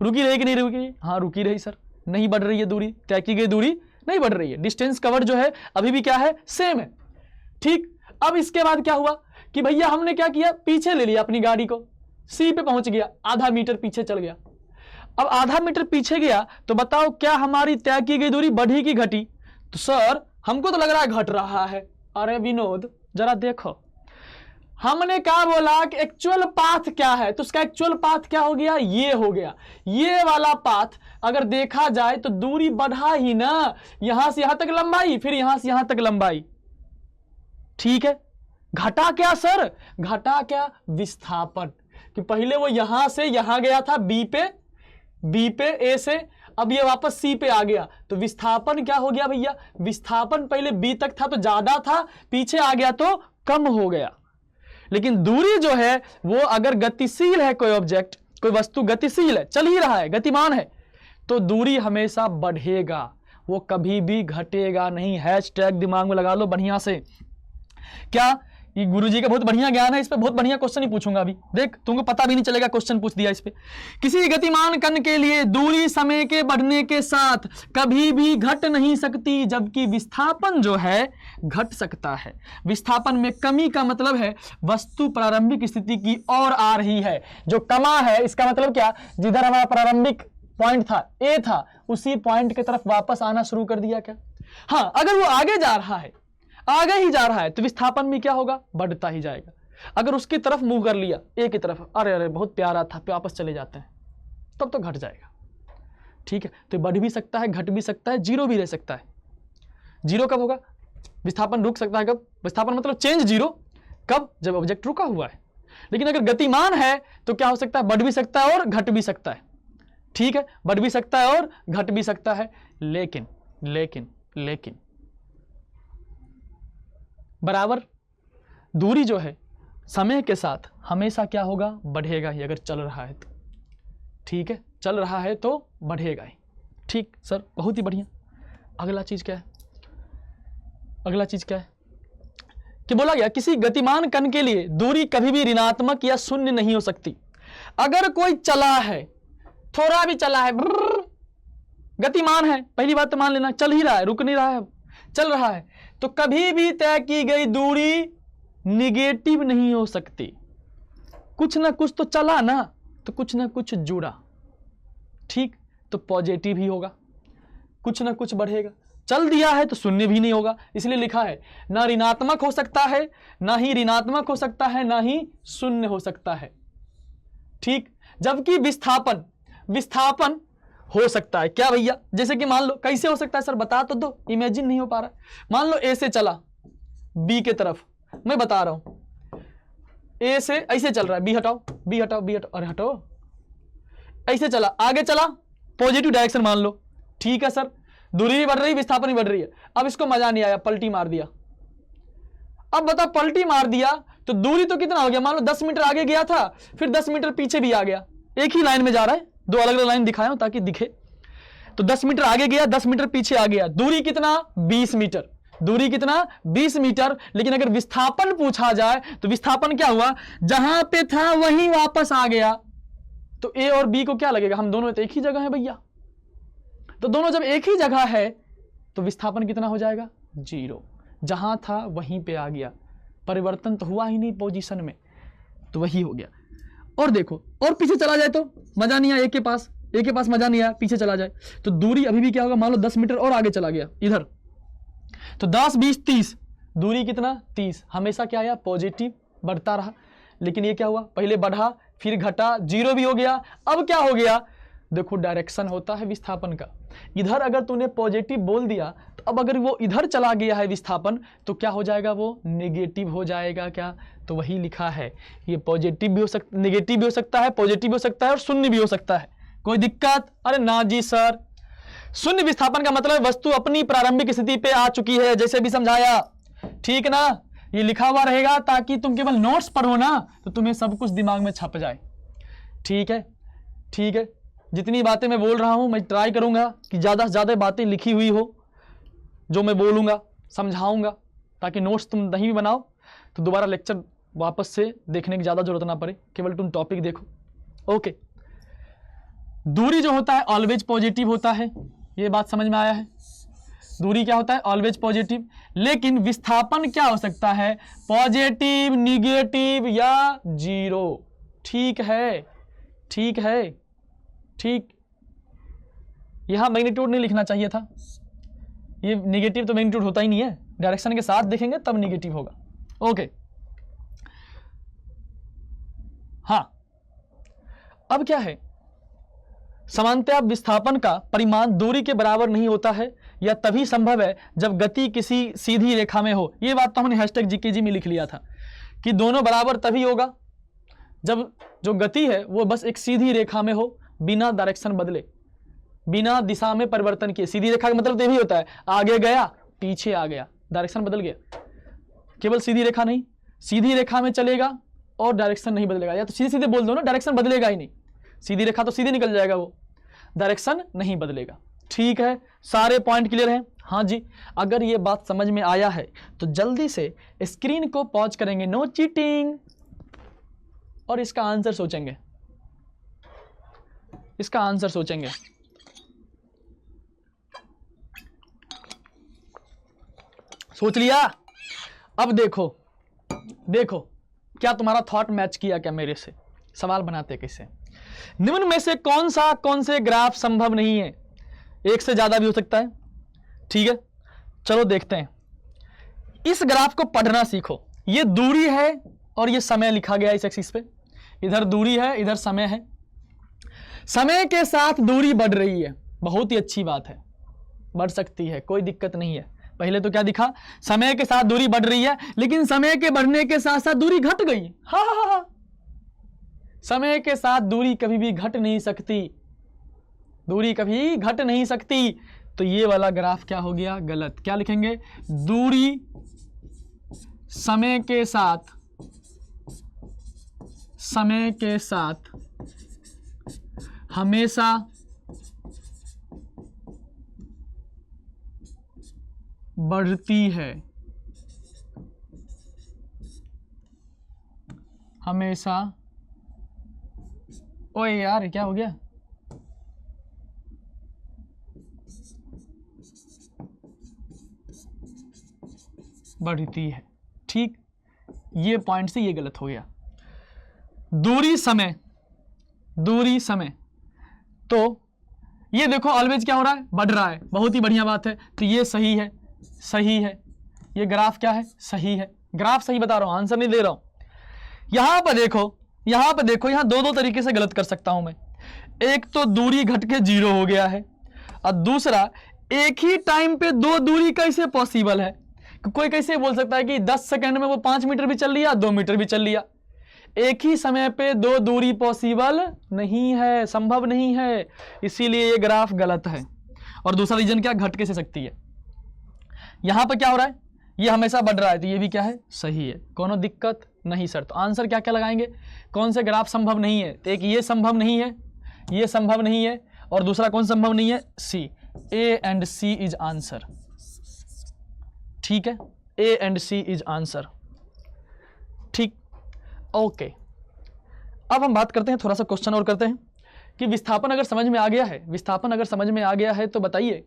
कि नहीं रुकी, हाँ रुकी रही सर, नहीं बढ़ रही है दूरी, तय की गई दूरी नहीं बढ़ रही है, डिस्टेंस कवर जो है अभी भी क्या है, सेम है। ठीक, अब इसके बाद क्या हुआ कि भैया हमने क्या किया, पीछे ले लिया अपनी गाड़ी को, सी पे पहुंच गया, आधा मीटर पीछे चल गया। अब आधा मीटर पीछे गया तो बताओ क्या हमारी तय की गई दूरी बढ़ी कि घटी, तो सर हमको तो लग रहा है घट रहा है। अरे विनोद जरा देखो, हमने क्या बोला कि एक्चुअल पाथ क्या है, तो उसका एक्चुअल पाथ क्या हो गया, ये हो गया, ये वाला पाथ अगर देखा जाए तो दूरी बढ़ा ही ना, यहां से यहां तक लंबाई, फिर यहां से यहां तक लंबाई, ठीक है, घटा क्या सर, घटा क्या, विस्थापन, कि पहले वो यहां से यहां गया था बी पे ए से, अब ये वापस सी पे आ गया, तो विस्थापन क्या हो गया भैया, विस्थापन पहले बी तक था तो ज्यादा था, पीछे आ गया तो कम हो गया। लेकिन दूरी जो है वो अगर गतिशील है, कोई ऑब्जेक्ट, कोई वस्तु गतिशील है, चल ही रहा है, गतिमान है, तो दूरी हमेशा बढ़ेगा, वो कभी भी घटेगा नहीं। हैशटैग दिमाग में लगा लो बढ़िया से। क्या ये गुरुजी का बहुत बढ़िया ज्ञान है, इस पे बहुत बढ़िया क्वेश्चन ही पूछूंगा अभी, देख तुमको पता भी नहीं चलेगा, क्वेश्चन पूछ दिया इस पे। किसी गतिमान कण के लिए दूरी समय के बढ़ने के साथ कभी भी घट नहीं सकती, जबकि विस्थापन जो है घट सकता है। विस्थापन में कमी का मतलब है वस्तु प्रारंभिक स्थिति की ओर आ रही है, जो कमा है इसका मतलब क्या, जिधर हमारा प्रारंभिक पॉइंट था ए था, उसी पॉइंट की तरफ वापस आना शुरू कर दिया क्या। हाँ, अगर वो आगे जा रहा है, आगे ही जा रहा है, तो विस्थापन में क्या होगा, बढ़ता ही जाएगा। अगर उसकी तरफ मूव कर लिया, ए की तरफ, अरे अरे बहुत प्यारा था, वापस चले जाते हैं, तब तो घट जाएगा। ठीक है, तो बढ़ भी सकता है, घट भी सकता है, जीरो भी रह सकता है। जीरो कब होगा, विस्थापन रुक सकता है कब, विस्थापन मतलब चेंज जीरो कब, जब ऑब्जेक्ट रुका हुआ है। लेकिन अगर गतिमान है तो क्या हो सकता है, बढ़ भी सकता है और घट भी सकता है। ठीक है, बढ़ भी सकता है और घट भी सकता है, लेकिन लेकिन लेकिन बराबर दूरी जो है समय के साथ हमेशा क्या होगा, बढ़ेगा ही, अगर चल रहा है तो। ठीक है, चल रहा है तो बढ़ेगा ही। ठीक सर, बहुत ही बढ़िया। अगला चीज क्या है, अगला चीज क्या है कि बोला गया किसी गतिमान कण के लिए दूरी कभी भी ऋणात्मक या शून्य नहीं हो सकती। अगर कोई चला है, थोड़ा भी चला है, गतिमान है, पहली बात तो मान लेना, चल ही रहा है, रुक नहीं रहा है, चल रहा है, तो कभी भी तय की गई दूरी निगेटिव नहीं हो सकती। कुछ ना कुछ तो चला ना, तो कुछ ना कुछ जुड़ा, ठीक, तो पॉजिटिव ही होगा, कुछ ना कुछ बढ़ेगा। चल दिया है तो शून्य भी नहीं होगा, इसलिए लिखा है ना ऋणात्मक हो सकता है, ना ही ऋणात्मक हो सकता है, ना ही शून्य हो सकता है। ठीक, जबकि विस्थापन, विस्थापन हो सकता है क्या भैया, जैसे कि मान लो, कैसे हो सकता है सर बता तो दो, इमेजिन नहीं हो पा रहा। मान लो ए से चला बी के तरफ, मैं बता रहा हूं, ए से ऐसे चल रहा है, बी हटाओ, बी हटाओ, बी हटाओ, अरे हटाओ, ऐसे चला, आगे चला, पॉजिटिव डायरेक्शन मान लो। ठीक है सर, दूरी भी बढ़ रही, विस्थापन भी बढ़ रही है। अब इसको मजा नहीं आया, पलटी मार दिया। अब बता, पलटी मार दिया तो दूरी तो कितना हो गया, मान लो 10 मीटर आगे गया था, फिर 10 मीटर पीछे भी आ गया, एक ही लाइन में जा रहा है, दो अलग अलग लाइन दिखाया हूं ताकि दिखे। तो 10 मीटर आगे गया, 10 मीटर पीछे आ गया, दूरी कितना, 20 मीटर, दूरी कितना, 20 मीटर। लेकिन अगर विस्थापन पूछा जाए तो विस्थापन क्या हुआ, जहां पे था वहीं वापस आ गया। तो ए और बी को क्या लगेगा, हम दोनों तो एक ही जगह है भैया, तो दोनों जब एक ही जगह है तो विस्थापन कितना हो जाएगा, जीरो, जहां था वहीं पे आ गया, परिवर्तन तो हुआ ही नहीं पोजीशन में, तो वही हो गया। और देखो, और पीछे चला जाए तो मजा नहीं आया, एक के पास मजा नहीं आया, पीछे चला जाए तो दूरी अभी भी क्या होगा, मान लो 10 मीटर और आगे चला गया इधर, तो 10 20 30, दूरी कितना, 30, हमेशा क्या आया, पॉजिटिव, बढ़ता रहा। लेकिन ये क्या हुआ, पहले बढ़ा फिर घटा, जीरो भी हो गया। अब क्या हो गया, देखो डायरेक्शन होता है विस्थापन का, इधर अगर तूने पॉजिटिव बोल दिया तो अब अगर वो इधर चला गया है विस्थापन, तो क्या हो जाएगा, वो नेगेटिव हो जाएगा क्या, तो वही लिखा है, ये पॉजिटिव भी हो सकता, नेगेटिव भी हो सकता है, पॉजिटिव भी हो सकता है और शून्य भी हो सकता है। कोई दिक्कत, अरे ना जी सर, शून्य विस्थापन का मतलब वस्तु अपनी प्रारंभिक स्थिति पे आ चुकी है, जैसे भी समझाया, ठीक ना, ये लिखा हुआ रहेगा ताकि तुम केवल नोट्स पढ़ो ना तो तुम्हें सब कुछ दिमाग में छप जाए। ठीक है, ठीक है, जितनी बातें मैं बोल रहा हूं मैं ट्राई करूंगा कि ज्यादा से ज्यादा बातें लिखी हुई हो, जो मैं बोलूंगा समझाऊंगा, ताकि नोट्स तुम नहीं भी बनाओ तो दोबारा लेक्चर वापस से देखने की ज्यादा जरूरत ना पड़े, केवल तुम टॉपिक देखो। ओके, दूरी जो होता है ऑलवेज पॉजिटिव होता है, ये बात समझ में आया है, दूरी क्या होता है, ऑलवेज पॉजिटिव। लेकिन विस्थापन क्या हो सकता है, पॉजिटिव, निगेटिव या जीरो। ठीक है, ठीक है, ठीक, यहां मैग्नीट्यूड नहीं लिखना चाहिए था, ये निगेटिव तो मैग्नीट्यूड होता ही नहीं है, डायरेक्शन के साथ देखेंगे तब निगेटिव होगा। ओके, हाँ, अब क्या है, सामान्यतः विस्थापन का परिमाण दूरी के बराबर नहीं होता है, यह तभी संभव है जब गति किसी सीधी रेखा में हो। ये बात तो हमने हैशटैग जीकेजी में लिख लिया था कि दोनों बराबर तभी होगा जब जो गति है वो बस एक सीधी रेखा में हो, बिना डायरेक्शन बदले, बिना दिशा में परिवर्तन किए। सीधी रेखा का मतलब तो ये भी होता है आगे गया पीछे आ गया, डायरेक्शन बदल गया। केवल सीधी रेखा नहीं, सीधी रेखा में चलेगा और डायरेक्शन नहीं बदलेगा। या तो सीधे सीधे बोल दो ना, डायरेक्शन बदलेगा ही नहीं। सीधी रेखा तो सीधे निकल जाएगा, वो डायरेक्शन नहीं बदलेगा। ठीक है, सारे पॉइंट क्लियर हैं? हाँ जी। अगर ये बात समझ में आया है तो जल्दी से स्क्रीन को पॉज करेंगे, नो चीटिंग, और इसका आंसर सोचेंगे। इसका आंसर सोचेंगे। सोच लिया? अब देखो देखो क्या तुम्हारा थॉट मैच किया क्या मेरे से? सवाल बनाते कैसे? निम्न में से कौन से ग्राफ संभव नहीं है? एक से ज्यादा भी हो सकता है। ठीक है, चलो देखते हैं। इस ग्राफ को पढ़ना सीखो। ये दूरी है और ये समय लिखा गया इस एक्सिस पे। इधर दूरी है, इधर समय है। समय के साथ दूरी बढ़ रही है, बहुत ही अच्छी बात है, बढ़ सकती है, कोई दिक्कत नहीं है। पहले तो क्या दिखा? समय के साथ दूरी बढ़ रही है, लेकिन समय के बढ़ने के साथ साथ दूरी घट गई। हाँ, समय के साथ दूरी कभी भी घट नहीं सकती, दूरी कभी घट नहीं सकती। तो ये वाला ग्राफ क्या हो गया? गलत। क्या लिखेंगे? दूरी समय के साथ हमेशा बढ़ती है, हमेशा। ओए यार क्या हो गया? बढ़ती है। ठीक, ये पॉइंट से ये गलत हो गया। दूरी समय तो ये देखो ऑलवेज क्या हो रहा है? बढ़ रहा है। बहुत ही बढ़िया बात है। तो ये सही है, सही है। ये ग्राफ क्या है? सही है। ग्राफ सही बता रहा हूं, आंसर नहीं दे रहा हूं। यहां पर देखो, यहां दो तरीके से गलत कर सकता हूं मैं। एक तो दूरी घट के 0 हो गया है, और दूसरा एक ही टाइम पे दो दूरी कैसे पॉसिबल है? कोई कैसे बोल सकता है कि 10 सेकंड में वो 5 मीटर भी चल लिया, 2 मीटर भी चल लिया? एक ही समय पे दो दूरी पॉसिबल नहीं है, संभव नहीं है। इसीलिए ये ग्राफ गलत है। और दूसरा रीजन क्या? घट के से सकती है। यहां पर क्या हो रहा है? ये हमेशा बढ़ रहा है, तो ये भी क्या है? सही है। कोनो दिक्कत नहीं सर। तो आंसर क्या क्या लगाएंगे? कौन से ग्राफ संभव नहीं है? तो एक ये संभव नहीं है, ये संभव नहीं है, और दूसरा कौन संभव नहीं है? C. A and C is answer. ठीक है, A and C is answer. ठीक, ओके। अब हम बात करते हैं, थोड़ा सा क्वेश्चन और करते हैं कि विस्थापन अगर समझ में आ गया है, विस्थापन अगर समझ में आ गया है तो बताइए,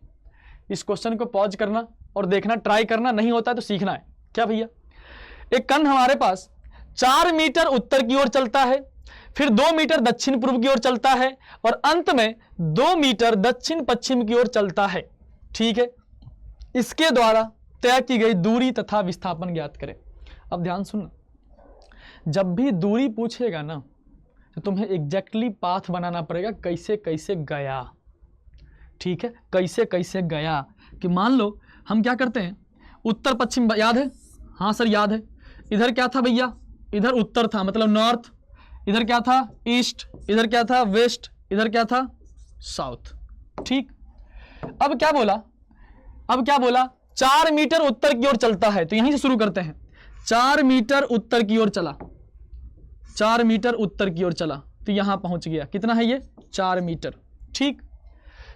इस क्वेश्चन को पॉज करना और देखना, ट्राई करना। नहीं होता है तो सीखना है। क्या भैया? एक कण हमारे पास 4 मीटर उत्तर की ओर चलता है, फिर 2 मीटर दक्षिण पूर्व की ओर चलता है, और अंत में 2 मीटर दक्षिण पश्चिम की ओर चलता है। ठीक है, इसके द्वारा तय की गई दूरी तथा विस्थापन ज्ञात करें। अब ध्यान सुनना, जब भी दूरी पूछेगा ना तो तुम्हें एग्जैक्टली पाथ बनाना पड़ेगा, कैसे कैसे गया। ठीक है, कैसे कैसे गया। कि मान लो हम क्या करते हैं, उत्तर पश्चिम याद है? हाँ सर याद है। इधर क्या था भैया? इधर उत्तर था, मतलब नॉर्थ। इधर क्या था? ईस्ट। इधर क्या था? वेस्ट। इधर क्या था? साउथ। ठीक, अब क्या बोला? 4 मीटर उत्तर की ओर चलता है, तो यहीं से शुरू करते हैं। 4 मीटर उत्तर की ओर चला, 4 मीटर उत्तर की ओर चला, तो यहां पहुंच गया। कितना है ये? 4 मीटर। ठीक,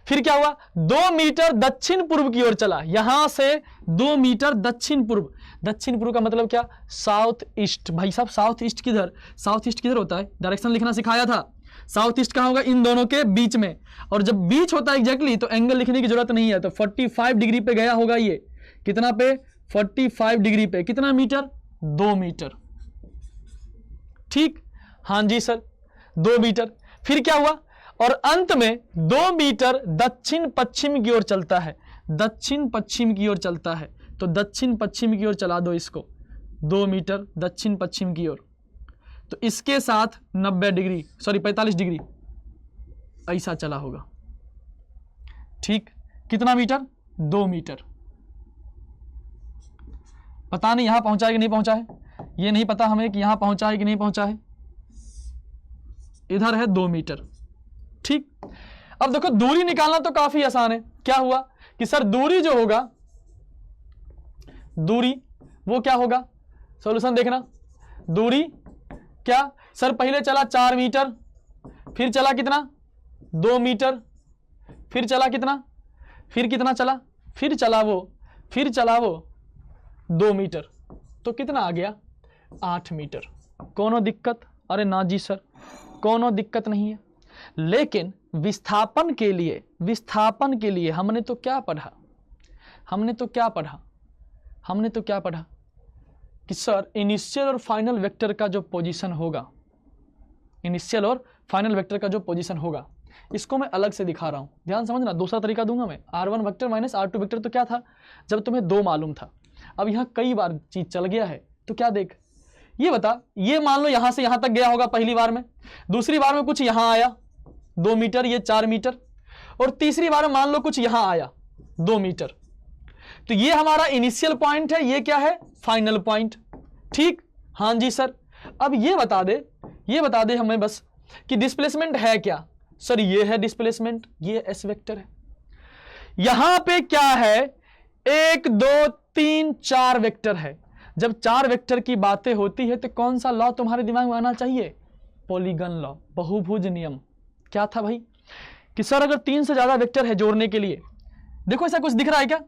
फिर क्या हुआ? 2 मीटर दक्षिण पूर्व की ओर चला, यहां से 2 मीटर दक्षिण पूर्व। दक्षिण पूर्व का मतलब क्या? South east. भाई साहब साउथ ईस्ट किधर? साउथ ईस्ट किधर होता है? डायरेक्शन लिखना सिखाया था। साउथ ईस्ट कहां होगा? इन दोनों के बीच में। और जब बीच होता है एग्जैक्टली, तो एंगल लिखने की जरूरत नहीं है। तो 45 डिग्री पे गया होगा ये। कितना पे? 45 डिग्री पे। कितना मीटर? 2 मीटर। ठीक, हाँ जी सर, 2 मीटर। फिर क्या हुआ? और अंत में 2 मीटर दक्षिण पश्चिम की ओर चलता है, दक्षिण पश्चिम की ओर चलता है। तो दक्षिण पश्चिम की ओर चला दो इसको, 2 मीटर दक्षिण पश्चिम की ओर। तो इसके साथ 45 डिग्री ऐसा चला होगा। ठीक, कितना मीटर? 2 मीटर। पता नहीं यहां पहुंचा है कि नहीं पहुंचा है, ये नहीं पता हमें कि यहां पहुंचा है कि नहीं पहुंचा है। इधर है 2 मीटर। ठीक, अब देखो दूरी निकालना तो काफी आसान है। क्या हुआ कि सर दूरी जो होगा, दूरी वो क्या होगा, सॉल्यूशन देखना। दूरी क्या सर, पहले चला 4 मीटर, फिर चला कितना 2 मीटर, फिर चला कितना, फिर कितना चला, फिर चला वो 2 मीटर, तो कितना आ गया 8 मीटर। कोनो दिक्कत? अरे ना जी सर, कोनो दिक्कत नहीं है। लेकिन विस्थापन के लिए हमने तो क्या पढ़ा, कि सर इनिशियल और फाइनल वेक्टर का जो पोजीशन होगा, इसको मैं अलग से दिखा रहा हूं, ध्यान समझना। दूसरा तरीका दूंगा मैं, R1 vector minus R2 vector तो क्या था, जब तुम्हें 2 मालूम था। अब यहां कई बार चीज चल गया है, तो क्या देख, ये बता, ये मान लो यहां से यहां तक गया होगा पहली बार में, दूसरी बार में कुछ यहां आया 2 मीटर, ये 4 मीटर, और तीसरी बार में मान लो कुछ यहां आया 2 मीटर। तो ये हमारा इनिशियल पॉइंट है, ये क्या है, फाइनल पॉइंट। ठीक, हाँ जी सर। अब ये बता दे हमें बस कि डिस्प्लेसमेंट है क्या। सर ये है डिस्प्लेसमेंट, ये एस वेक्टर है। यहां पे क्या है, 1 2 3 4 वेक्टर है। जब 4 वेक्टर की बातें होती है तो कौन सा लॉ तुम्हारे दिमाग में आना चाहिए, पॉलीगन लॉ, बहुभुज नियम। क्या था भाई कि सर अगर 3 से ज्यादा वेक्टर है जोड़ने के लिए, देखो ऐसा कुछ दिख रहा है क्या,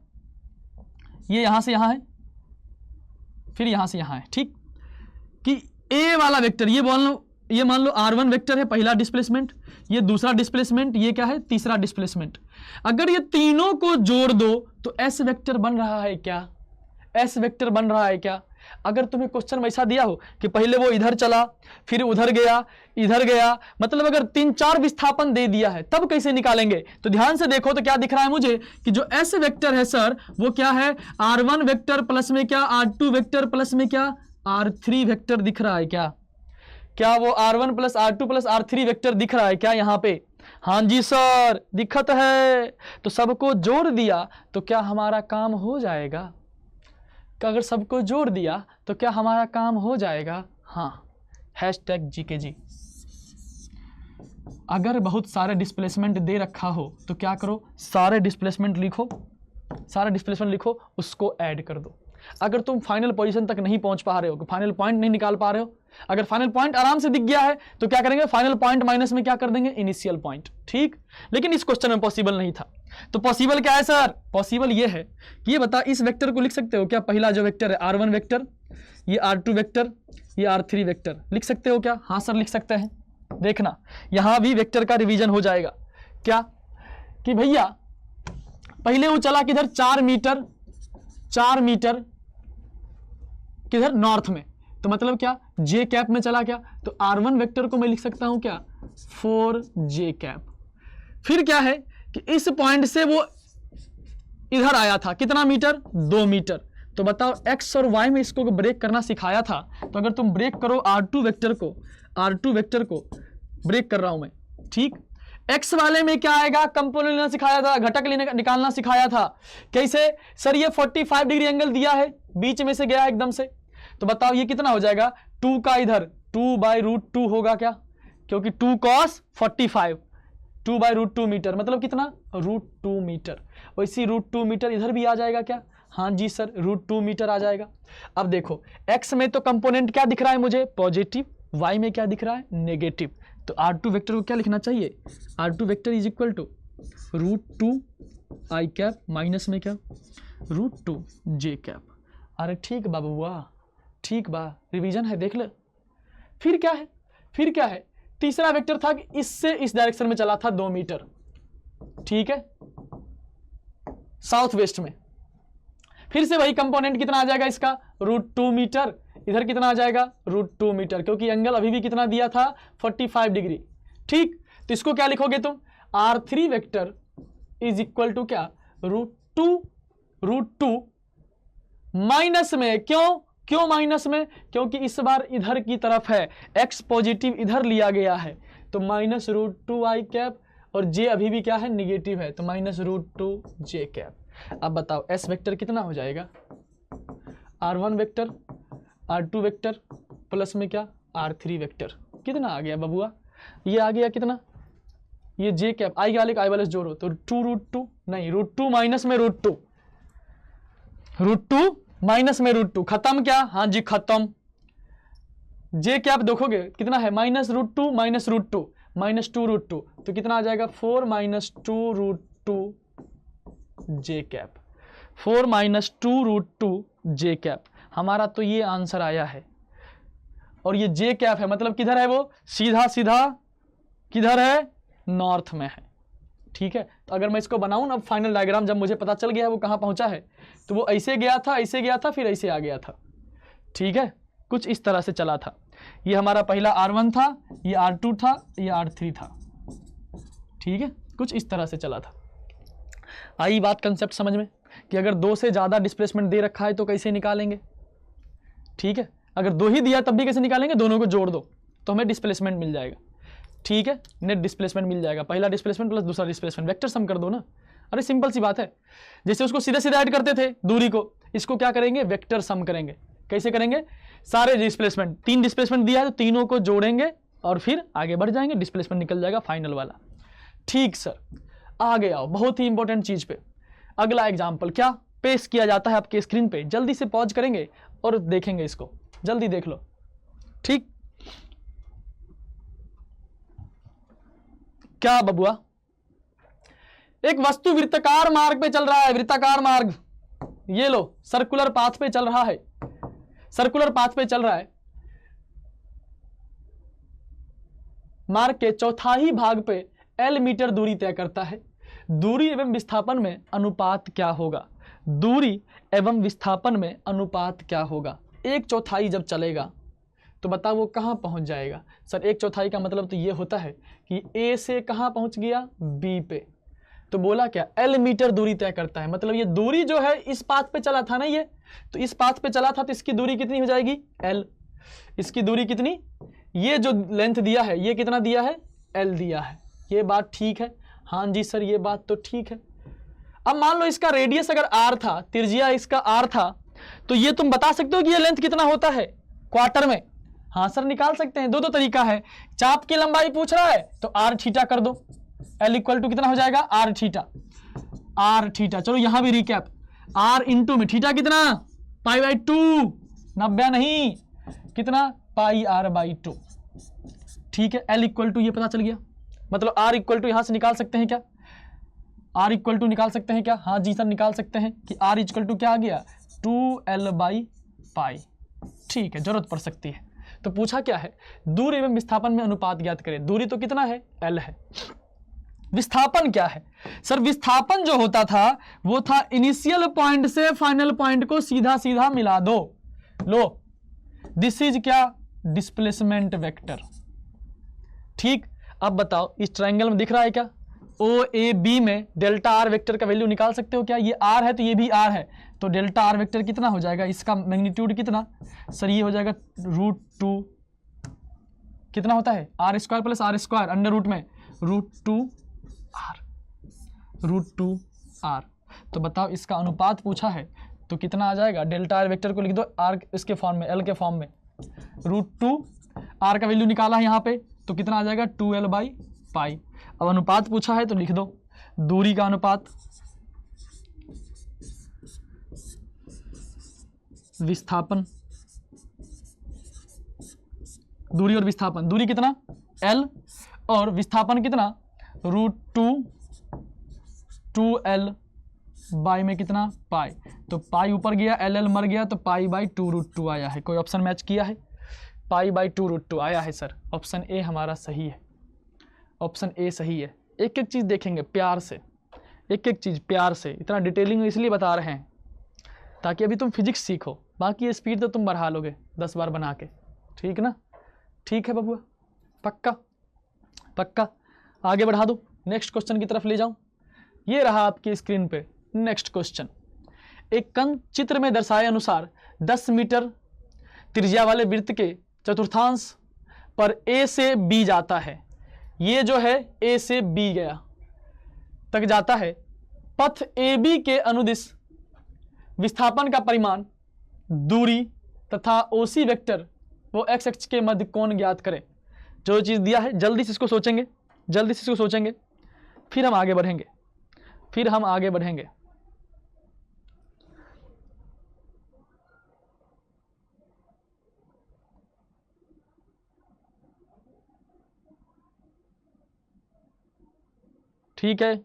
ये यहां से यहां है, फिर यहां से यहां है। ठीक, कि ए वाला वेक्टर, ये मान लो R1 वेक्टर है, पहला डिस्प्लेसमेंट, ये दूसरा डिस्प्लेसमेंट, ये क्या है, तीसरा डिस्प्लेसमेंट। अगर ये तीनों को जोड़ दो तो एस वेक्टर बन रहा है क्या, अगर तुम्हें क्वेश्चन में ऐसा दिया हो कि पहले वो इधर चला, फिर उधर गया, मतलब अगर 3-4 विस्थापन दे दिया है, तब कैसे निकालेंगे। तो ध्यान से देखो तो क्या दिख रहा है मुझे कि जो एस वेक्टर है सर, वो क्या है, R1 वेक्टर प्लस में क्या, R2 वेक्टर प्लस में क्या, R3 वेक्टर दिख रहा है क्या वो R1 plus R2 plus R3 vector दिख रहा है क्या यहाँ पे। हाँ जी सर, दिक्कत है। तो सबको जोड़ दिया तो क्या हमारा काम हो जाएगा, अगर सबको जोड़ दिया तो क्या हमारा काम हो जाएगा। हाँ, #GKG। अगर बहुत सारे डिस्प्लेसमेंट दे रखा हो तो क्या करो, सारे डिस्प्लेसमेंट लिखो, उसको ऐड कर दो। अगर तुम फाइनल पोजीशन तक नहीं पहुंच पा रहे हो, फाइनल पॉइंट नहीं निकाल पा रहे हो, अगर फाइनल पॉइंट आराम से दिख गया है तो क्या करेंगे, फाइनल पॉइंट माइनस में क्या कर देंगे, इनिशियल पॉइंट। ठीक, लेकिन इस क्वेश्चन में पॉसिबल नहीं था। तो पॉसिबल क्या है सर, पॉसिबल ये है कि ये बता, इस वेक्टर को लिख सकते हो क्या, पहला जो वेक्टर है R1 वेक्टर, ये R2 वेक्टर, ये R3 वेक्टर, लिख सकते हो क्या। हाँ सर लिख सकते हैं। देखना यहां भी वेक्टर का रिवीजन हो जाएगा। क्या कि भैया पहले वो चला किधर, 4 मीटर किधर, नॉर्थ में, तो मतलब क्या, जे कैप में चला क्या, तो R1 वेक्टर को मैं लिख सकता हूं क्या, 4J कैप। फिर क्या है कि इस पॉइंट से वो इधर आया था, कितना मीटर, 2 मीटर। तो बताओ एक्स और वाई में इसको ब्रेक करना सिखाया था, तो अगर तुम ब्रेक करो R2 वेक्टर को ब्रेक कर रहा हूं मैं। ठीक, एक्स वाले में क्या आएगा, कंपोनेंट लेना सिखाया था, घटक निकालना सिखाया था। कैसे सर, ये 45 डिग्री एंगल दिया है, बीच में से गया एकदम से, तो बताओ ये कितना हो जाएगा, 2 का इधर 2/√2 होगा क्या, क्योंकि 2 cos 45, 2/√2 मीटर, मतलब कितना, √2 मीटर। वैसी √2 मीटर इधर भी आ जाएगा क्या। हाँ जी सर, √2 मीटर आ जाएगा। अब देखो एक्स में तो कंपोनेंट क्या दिख रहा है मुझे, पॉजिटिव, वाई में क्या दिख रहा है, नेगेटिव। तो R2 वेक्टर को क्या लिखना चाहिए, R2 vector is equal to √2 I cap minus में क्या, √2 J कैप। अरे ठीक बाबू, वाह ठीक बा, रिवीजन है, देख ले। फिर क्या है, तीसरा वेक्टर था कि इससे इस डायरेक्शन में चला था 2 मीटर, ठीक है, साउथ वेस्ट में। फिर से वही कंपोनेंट कितना आ जाएगा इसका, √2 मीटर, इधर कितना आ जाएगा, √2 मीटर, क्योंकि एंगल अभी भी कितना दिया था, 45 डिग्री। ठीक, तो इसको क्या लिखोगे तुम, R3 vector is equal to क्या, √2 माइनस में, क्यों माइनस में, क्योंकि इस बार इधर की तरफ है, एक्स पॉजिटिव इधर लिया गया है, तो माइनस √2 I कैप, और जे अभी भी क्या है, निगेटिव है, तो माइनस √2 J कैप। अब बताओ एस वेक्टर कितना हो जाएगा, R1 vector, R2 vector plus में क्या R3 वेक्टर, कितना आ गया बबुआ, ये आ गया कितना, ये जे कैप आई वाले का आई वाले जोड़ो तो 2√2 नहीं √2 माइनस में √2, √2 माइनस में √2 खत्म क्या, हाँ जी खत्म। जे कैप देखोगे कितना है -√2 माइनस √2 माइनस 2√2 तो कितना आ जाएगा 4 माइनस 2√2 जे कैप, 4 माइनस 2√2 जे कैप। हमारा तो ये आंसर आया है और ये जे कैप है मतलब किधर है, वो सीधा सीधा किधर है, नॉर्थ में है। ठीक है, तो अगर मैं इसको बनाऊं ना फाइनल डायग्राम, जब मुझे पता चल गया है वो कहाँ पहुंचा है, तो वो ऐसे गया था, ऐसे गया था, फिर ऐसे आ गया था। ठीक है, कुछ इस तरह से चला था। ये हमारा पहला R1 था, ये R2 था, ये R3 था। ठीक है, कुछ इस तरह से चला था। आई बात कंसेप्ट समझ में कि अगर 2 से ज़्यादा डिस्प्लेसमेंट दे रखा है तो कैसे निकालेंगे। ठीक है, अगर 2 ही दिया तब भी कैसे निकालेंगे, दोनों को जोड़ दो तो हमें डिस्प्लेसमेंट मिल जाएगा। ठीक है, नेट डिस्प्लेसमेंट मिल जाएगा, पहला डिस्प्लेसमेंट प्लस दूसरा डिस्प्लेसमेंट, वेक्टर सम कर दो ना। अरे सिंपल सी बात है, जैसे उसको सीधे सीधे ऐड करते थे दूरी को, इसको क्या करेंगे, वेक्टर सम करेंगे। कैसे करेंगे, सारे डिस्प्लेसमेंट 3 डिस्प्लेसमेंट दिया है तो तीनों को जोड़ेंगे और फिर आगे बढ़ जाएंगे, डिस्प्लेसमेंट निकल जाएगा फाइनल वाला। ठीक सर, आगे आओ, बहुत ही इंपॉर्टेंट चीज पे। अगला एग्जाम्पल क्या पेश किया जाता है आपके स्क्रीन पे, जल्दी से पॉज करेंगे और देखेंगे इसको, जल्दी देख लो। ठीक, क्या बबुआ, एक वस्तु वृत्ताकार मार्ग पे चल रहा है, वृत्ताकार मार्ग, ये लो सर्कुलर पाथ पे चल रहा है, सर्कुलर पाथ पे चल रहा है, मार्ग के चौथाई भाग पे L मीटर दूरी तय करता है। दूरी एवं विस्थापन में अनुपात क्या होगा, दूरी एवं विस्थापन में अनुपात क्या होगा। 1/4 जब चलेगा तो बताओ वो कहाँ पहुँच जाएगा। सर 1/4 का मतलब तो ये होता है कि A से कहाँ पहुँच गया, B पे, तो बोला क्या L मीटर दूरी तय करता है, मतलब ये दूरी जो है इस पाथ पे चला था ना, ये तो इस पाथ पे चला था तो इसकी दूरी कितनी हो जाएगी L, इसकी दूरी कितनी, ये जो लेंथ दिया है ये कितना दिया है L दिया है। ये बात ठीक है, हाँ जी सर ये बात तो ठीक है। अब मान लो इसका रेडियस अगर R था, त्रिज्या इसका R था, तो ये तुम बता सकते हो कि ये लेंथ कितना होता है क्वार्टर में। हाँ सर निकाल सकते हैं, दो तरीका है, चाप की लंबाई पूछ रहा है तो R थीटा कर दो, L इक्वल टू कितना हो जाएगा R थीटा, R थीटा। चलो यहां भी रिकैप, R इंटू में थीटा कितना π/2, 90 नहीं कितना πr/2। ठीक है, L इक्वल टू ये पता चल गया, मतलब R इक्वल टू यहां से निकाल सकते हैं क्या, R इक्वल टू निकाल सकते हैं क्या, हाँ जी सर निकाल सकते हैं कि R इक्वल टू क्या आ गया 2L/π। ठीक है, जरूरत पड़ सकती है। तो पूछा क्या है, दूरी एवं विस्थापन में अनुपात ज्ञात करें। दूरी तो कितना है L है, विस्थापन क्या है सर, विस्थापन जो होता था वो था इनिशियल पॉइंट से फाइनल पॉइंट को सीधा सीधा मिला दो। लो दिस इज क्या, डिस्प्लेसमेंट वेक्टर। ठीक, अब बताओ इस ट्रायंगल में दिख रहा है क्या, OAB में डेल्टा R वेक्टर का वैल्यू निकाल सकते हो क्या, ये R है तो ये भी R है, तो डेल्टा R वेक्टर कितना हो जाएगा, इसका मैग्नीट्यूड कितना सर, ये हो जाएगा √2, कितना होता है R² plus R² under root में √2R। तो बताओ इसका अनुपात पूछा है तो कितना आ जाएगा, डेल्टा R वेक्टर को लिख दो R इसके फॉर्म में, L के फॉर्म में, √2R का वैल्यू निकाला है यहाँ पे तो कितना आ जाएगा 2L/π। अब अनुपात पूछा है तो लिख दो दूरी का अनुपात विस्थापन, दूरी और विस्थापन, दूरी कितना L और विस्थापन कितना √2L में कितना पाई, तो पाई ऊपर गया L मर गया तो π/2√2 आया है। कोई ऑप्शन मैच किया है, π/2√2 आया है सर, ऑप्शन ए हमारा सही है, ऑप्शन ए सही है। एक एक चीज़ देखेंगे प्यार से, एक एक चीज़ प्यार से, इतना डिटेलिंग इसलिए बता रहे हैं ताकि अभी तुम फिजिक्स सीखो, बाकी स्पीड तो तुम बढ़ा लोगे 10 बार बना के, ठीक ना। ठीक है बबुआ, पक्का पक्का, आगे बढ़ा दो, नेक्स्ट क्वेश्चन की तरफ ले जाऊं। ये रहा आपकी स्क्रीन पे नेक्स्ट क्वेश्चन। एक कण चित्र में दर्शाए अनुसार 10 मीटर त्रिज्या वाले वृत्त के चतुर्थांश पर A से B जाता है। ये जो है A से B गया तक जाता है, पथ AB के अनुदिश विस्थापन का परिमाण, दूरी तथा OC वेक्टर वो x अक्ष के मध्य कोण ज्ञात करें। जो चीज दिया है जल्दी से इसको सोचेंगे, जल्दी से इसको सोचेंगे, फिर हम आगे बढ़ेंगे, फिर हम आगे बढ़ेंगे। ठीक है,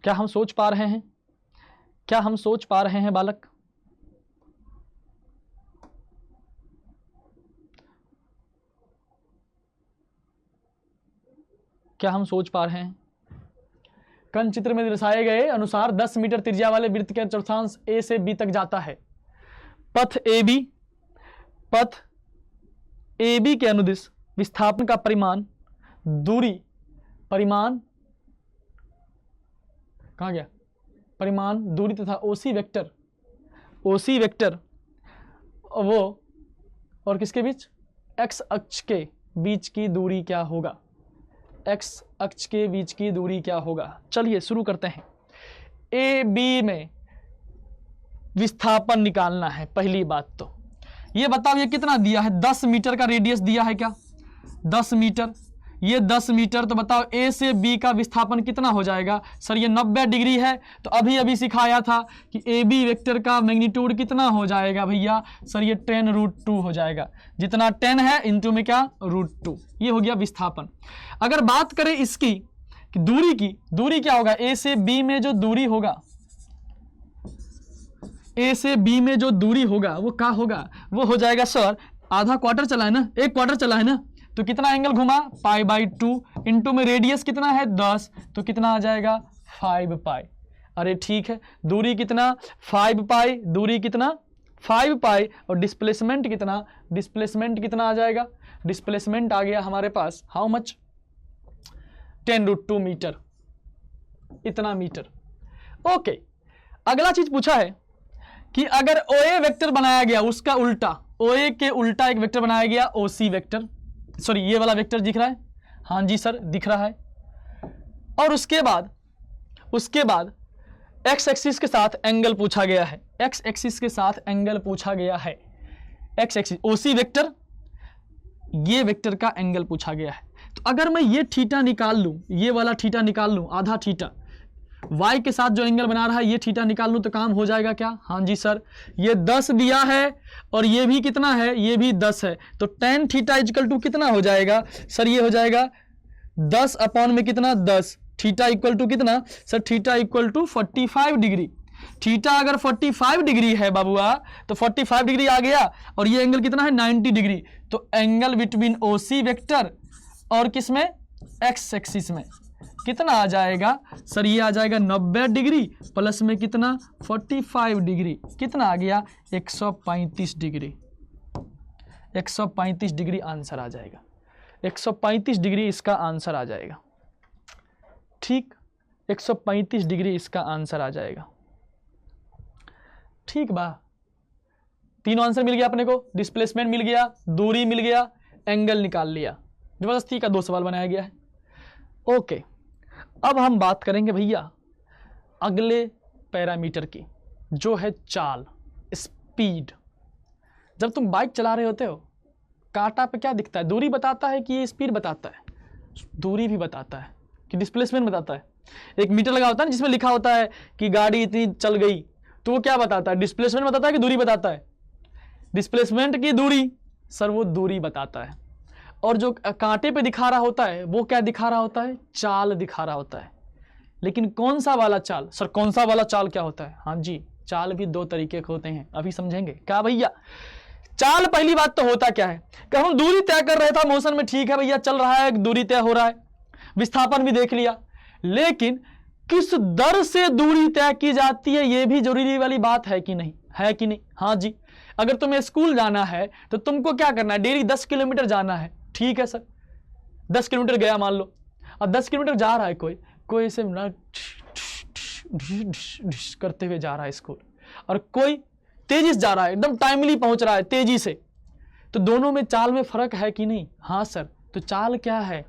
क्या हम सोच पा रहे हैं? क्या हम सोच पा रहे हैं बालक? क्या हम सोच पा रहे हैं? कण चित्र में दर्शाए गए अनुसार 10 मीटर त्रिज्या वाले वृत्त का चौथांश A से B तक जाता है। पथ AB के अनुदिश विस्थापन का परिमाण, दूरी, परिमाण कहाँ गया? परिमाण, दूरी तथा OC वेक्टर वो और किसके बीच? x अक्ष के बीच की दूरी क्या होगा? x अक्ष के बीच की दूरी क्या होगा? चलिए शुरू करते हैं। AB में विस्थापन निकालना है। पहली बात तो ये बताओ, ये कितना दिया है? 10 मीटर का रेडियस दिया है क्या? 10 मीटर, ये 10 मीटर, तो बताओ A से B का विस्थापन कितना हो जाएगा? सर ये 90 डिग्री है, तो अभी सिखाया था कि AB वेक्टर का मैग्नीट्यूड कितना हो जाएगा भैया? सर ये 10√2 हो जाएगा। जितना 10 है इंटू में क्या? √2। ये हो गया विस्थापन। अगर बात करें इसकी कि दूरी की, दूरी क्या होगा? A से B में जो दूरी होगा, A से B में जो दूरी होगा वो क्या होगा? वो हो जाएगा सर आधा क्वार्टर चला है ना, 1 क्वार्टर चला है ना, तो कितना एंगल घुमा? π/2 इंटू में रेडियस कितना है? 10, तो कितना आ जाएगा? 5π। अरे ठीक है, दूरी कितना? 5π, दूरी कितना? 5π, और डिस्प्लेसमेंट कितना? डिस्प्लेसमेंट कितना आ जाएगा? डिस्प्लेसमेंट आ गया हमारे पास हाउ मच? 10√2 मीटर, इतना मीटर। ओके, अगला चीज पूछा है कि अगर OA वेक्टर बनाया गया, उसका उल्टा, OA के उल्टा एक वेक्टर बनाया गया, OC वेक्टर, सॉरी ये वाला वेक्टर दिख रहा है? हाँ जी सर दिख रहा है। और उसके बाद x एक्सिस के साथ एंगल पूछा गया है, x एक्सिस के साथ एंगल पूछा गया है, x एक्सिस OC वेक्टर, ये वेक्टर का एंगल पूछा गया है। तो अगर मैं ये थीटा निकाल लूं, ये वाला थीटा निकाल लूं, आधा थीटा, y के साथ जो एंगल बना रहा है ये थीटा निकाल लूं, तो काम हो जाएगा क्या? हाँ जी सर, ये 10 दिया है और ये भी कितना है? ये भी 10 है, तो tan थीटा इक्वल टू कितना हो जाएगा? सर ये हो जाएगा 10 अपॉन में कितना? 10। थीटा इक्वल टू कितना? Sir theta equal to 45 degree. Theta अगर 45 डिग्री है बाबुआ, तो 45 डिग्री आ गया, और ये एंगल कितना है? 90 डिग्री। तो एंगल बिटवीन OC वेक्टर और किसमें? x एक्सिस में कितना आ जाएगा? सर ये आ जाएगा 90 डिग्री प्लस में कितना? 45 डिग्री, कितना आ गया? 135 डिग्री। 135 डिग्री आंसर आ जाएगा, 135 डिग्री इसका आंसर आ जाएगा। ठीक, 135 डिग्री इसका आंसर आ जाएगा। ठीक बा, तीनों आंसर मिल गया अपने को, डिस्प्लेसमेंट मिल गया, दूरी मिल गया, एंगल निकाल लिया। जबरदस्ती का 2 सवाल बनाया गया है। ओके, अब हम बात करेंगे भैया अगले पैरामीटर की, जो है चाल, स्पीड। जब तुम बाइक चला रहे होते हो, कांटा पे क्या दिखता है? दूरी बताता है कि ये स्पीड बताता है? दूरी भी बताता है कि डिस्प्लेसमेंट बताता है। एक मीटर लगा होता है जिसमें लिखा होता है कि गाड़ी इतनी चल गई, तो वो क्या बताता है? डिस्प्लेसमेंट बताता है कि दूरी बताता है? डिस्प्लेसमेंट की दूरी, सर वो दूरी बताता है। और जो कांटे पे दिखा रहा होता है वो क्या दिखा रहा होता है? चाल दिखा रहा होता है। लेकिन कौन सा वाला चाल? सर कौन सा वाला चाल क्या होता है? हाँ जी, चाल भी 2 तरीके के होते हैं, अभी समझेंगे। क्या भैया? चाल पहली बात तो होता क्या है कि हम दूरी तय कर रहे था मोशन में, ठीक है भैया चल रहा है, दूरी तय हो रहा है, विस्थापन भी देख लिया, लेकिन किस दर से दूरी तय की जाती है ये भी जरूरी वाली बात है कि नहीं? है कि नहीं? हाँ जी, अगर तुम्हें स्कूल जाना है तो तुमको क्या करना है? डेली 10 किलोमीटर जाना है, ठीक है सर, 10 किलोमीटर गया मान लो, और 10 किलोमीटर जा रहा है कोई ऐसे ना करते हुए जा रहा है स्कूल, और कोई तेजी से जा रहा है, एकदम टाइमली पहुंच रहा है तेजी से, तो दोनों में चाल में फर्क है कि नहीं? हाँ सर, तो चाल क्या है?